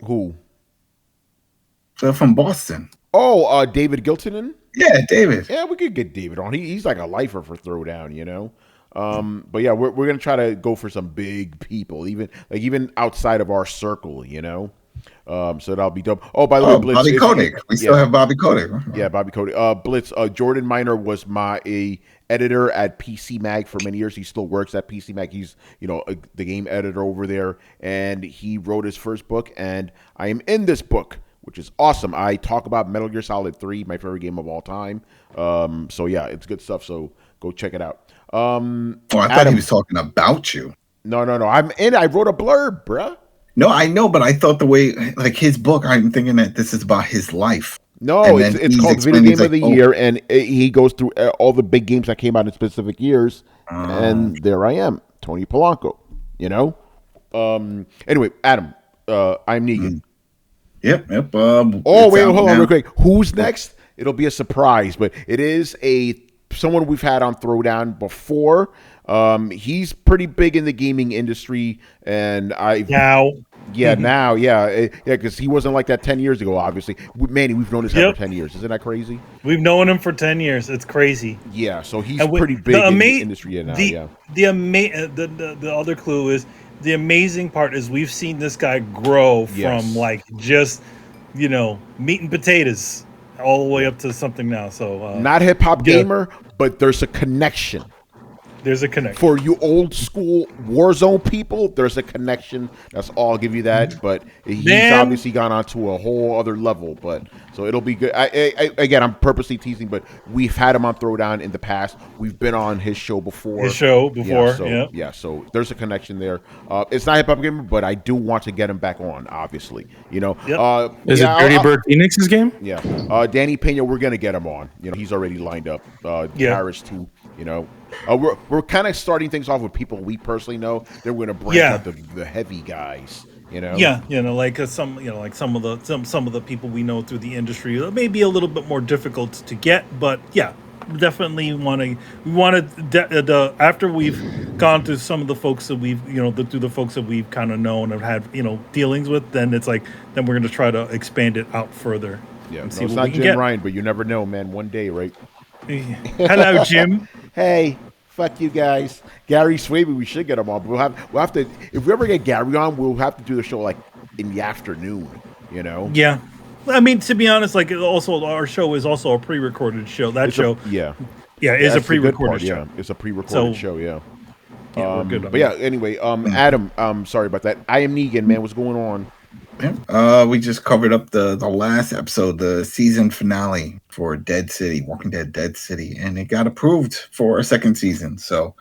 Who? From Boston. Oh, David Giltonen? Yeah, David. Yeah, we could get David on. He's like a lifer for Throwdown, But yeah, we're gonna try to go for some big people, even outside of our circle, So that'll be dope. Oh, by the way, Blitz, Bobby Kotick. We still have Bobby Kotick. Yeah, Bobby Kotick. Blitz. Jordan Miner was my editor at PC Mag for many years. He still works at PC Mag. He's the game editor over there, and he wrote his first book. And I am in this book, which is awesome. I talk about Metal Gear Solid 3, my favorite game of all time. So yeah, it's good stuff. So go check it out. I thought he was talking about you. No. I'm in. I wrote a blurb, bruh. No, I know, but I thought the way, like his book, I'm thinking that this is about his life. No, it's called Video Game of the Year, and he goes through all the big games that came out in specific years, and there I am, Tony Polanco, Anyway, Adam, I'm Negan. Yep. Wait, hold on real quick. Who's next? It'll be a surprise, but it is someone we've had on Throwdown before. He's pretty big in the gaming industry, and because he wasn't like that 10 years ago. Obviously, Manny, we've known this guy for 10 years. Isn't that crazy? We've known him for 10 years. It's crazy. Yeah, so he's pretty big in the industry now. The other clue is the amazing part is we've seen this guy grow from like just meat and potatoes all the way up to something now. So not hip hop gamer, but there's a connection. There's a connection. For you old school Warzone people, there's a connection. That's all. I'll give you that. But he's obviously gone on to a whole other level. But so it'll be good. Again, I'm purposely teasing, but we've had him on Throwdown in the past. We've been on his show before. So there's a connection there. It's not hip hop gamer, but I do want to get him back on. Obviously, Is it Dirty Bird Phoenix's game? Yeah. Danny Pena, we're gonna get him on. He's already lined up. Paris too. We're kind of starting things off with people we personally know. Then we're going to branch out the heavy guys. Like some of the people we know through the industry. It may be a little bit more difficult to get, but yeah, definitely after we've gone through some of the folks that we've through the folks that we've kind of known and had dealings with. Then it's like we're going to try to expand it out further. Yeah, it's not Jim Ryan, but you never know, man. One day, right? Hello, Jim. Hey, fuck you guys. Gary Swaby, we should get him on. But we'll have to. If we ever get Gary on, we'll have to do the show like in the afternoon. Yeah. I mean, to be honest, like also our show is also a pre-recorded show. Is a pre-recorded show. Yeah, it's a pre-recorded show. Yeah. We're good on but yeah, anyway, Adam, sorry about that. I am Negan, man. What's going on? Yeah. We just covered up the last episode, the season finale for Dead City, Walking Dead City, and it got approved for a second season. So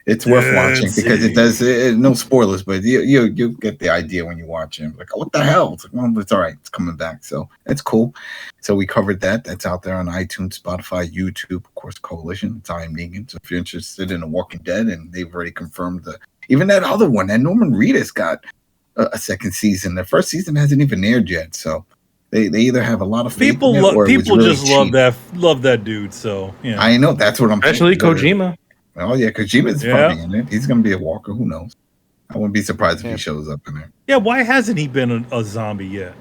it's worth watching because it does. No spoilers, but you get the idea when you watch it. Like, oh, what the hell? It's like, well, it's all right. It's coming back, so it's cool. So we covered that. That's out there on iTunes, Spotify, YouTube, of course, Coalition. It's I Am Negan. So if you're interested in The Walking Dead, and they've already confirmed even that other one, that Norman Reedus got a second season. The first season hasn't even aired yet, so they either have a lot of faith People in it, or people really just cheap. love that dude. So yeah, I know, that's what I'm Actually, thinking. Kojima. Oh yeah, Kojima's probably in it. He's gonna be a walker. Who knows? I wouldn't be surprised if he shows up in there. Yeah, why hasn't he been a zombie yet?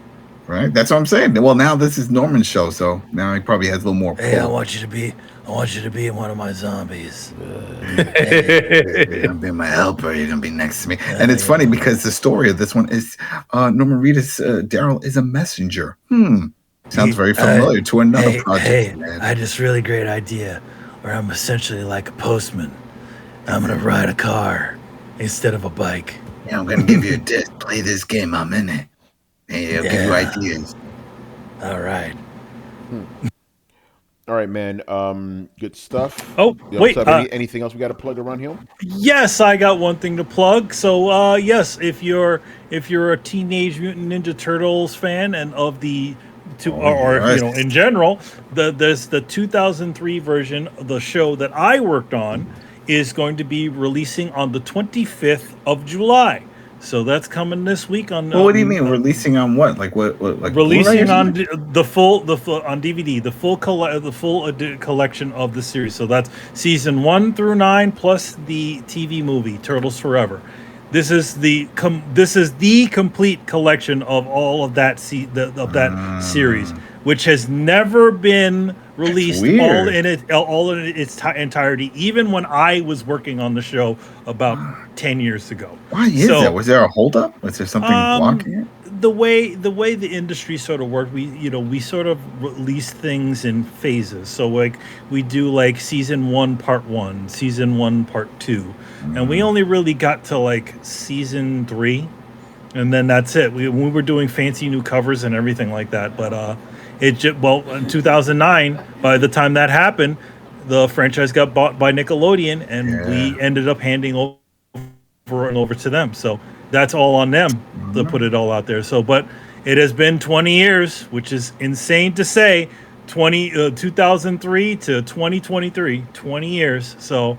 Right, that's what I'm saying. Well, now this is Norman's show, so now he probably has a little more pull. Hey, I want you to be one of my zombies. You're gonna be my helper. You're gonna be next to me. And it's funny because the story of this one is Norman Reedus, Daryl is a messenger. Sounds very familiar to another project. I had this really great idea where I'm essentially like a postman. I'm gonna ride a car instead of a bike. Yeah, I'm gonna give you a disc. Play this game. I'm in it. Hey, I'll give you ideas. All right. All right, man. Good stuff. Oh, wait. Anything else we got to plug around here? Yes, I got one thing to plug. So, yes, if you're a Teenage Mutant Ninja Turtles fan and of the in general, there's the 2003 version of the show that I worked on is going to be releasing on the 25th of July. So that's coming this week on. Well, what do you mean releasing on what? Like what? Like releasing on the full on DVD, the full collection of the series. So that's season 1 through 9 plus the TV movie Turtles Forever. This is the complete collection of all of that series, which has never been released all in its entirety. Even when I was working on the show about 10 years ago. Why is that? Was there a holdup? Was there something blocking it? The way the industry sort of worked, we sort of release things in phases. So like we do like season 1 part 1, season 1 part 2, and we only really got to like season 3, and then that's it. We were doing fancy new covers and everything like that, but in 2009, by the time that happened, the franchise got bought by Nickelodeon, and we ended up handing over to them. So that's all on them to put it all out there. So, but it has been 20 years, which is insane to say. 2003 to 2023, 20 years. So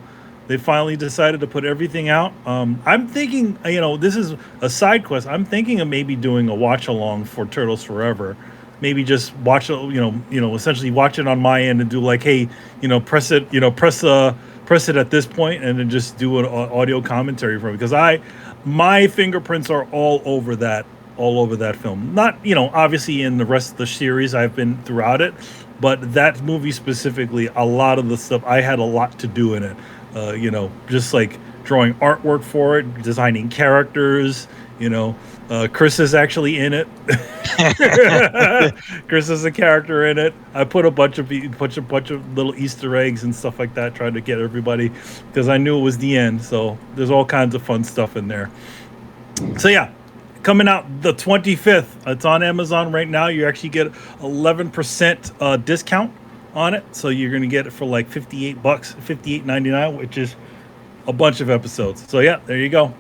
they finally decided to put everything out. I'm thinking, this is a side quest. I'm thinking of maybe doing a watch along for Turtles Forever. Maybe just watch, essentially watch it on my end and do like, hey, press it at this point, and then just do an audio commentary from it, because my fingerprints are all over that film. Not, obviously in the rest of the series I've been throughout it, but that movie specifically, a lot of the stuff, I had a lot to do in it. Just like drawing artwork for it, designing characters, Chris is actually in it. Chris is a character in it. I put a bunch of little Easter eggs and stuff like that, trying to get everybody, because I knew it was the end. So there's all kinds of fun stuff in there. So yeah, coming out the 25th. It's on Amazon right now. You actually get 11% discount on it. So you're gonna get it for like $58, $58.99, which is a bunch of episodes. So yeah, there you go,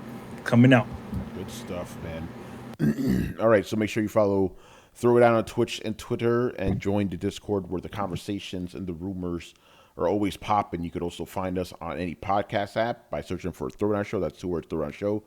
coming out. Good stuff, man. All right, so make sure you follow Throwdown on Twitch and Twitter, and join the Discord where the conversations and the rumors are always popping. You could also find us on any podcast app by searching for Throwdown Show. That's 2 words, Throwdown Show.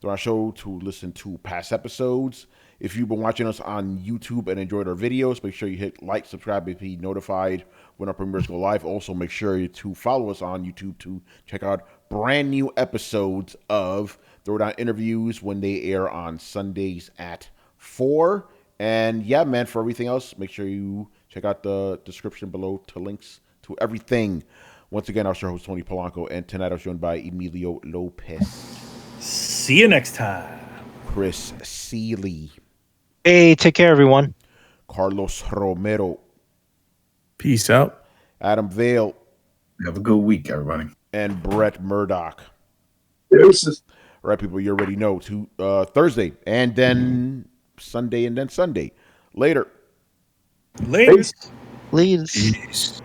Throwdown Show to listen to past episodes. If you've been watching us on YouTube and enjoyed our videos, make sure you hit like, subscribe, and be notified when our premieres go live. Also, make sure to follow us on YouTube to check out brand new episodes of Throwdown Interviews when they air on Sundays at 4. And yeah, man, for everything else, make sure you check out the description below to links to everything. Once again, I was your host, Tony Polanco, and tonight I was joined by Emilio Lopez. See you next time. Chris Seeley. Hey, take care, everyone. Carlos Romero. Peace out. Adam Vale. Have a good week, everybody. And Brett Murdoch. Deuces. All right, people, you already know. Thursday, and then Sunday and then Sunday. Later. Later. Peace. Leads. Peace.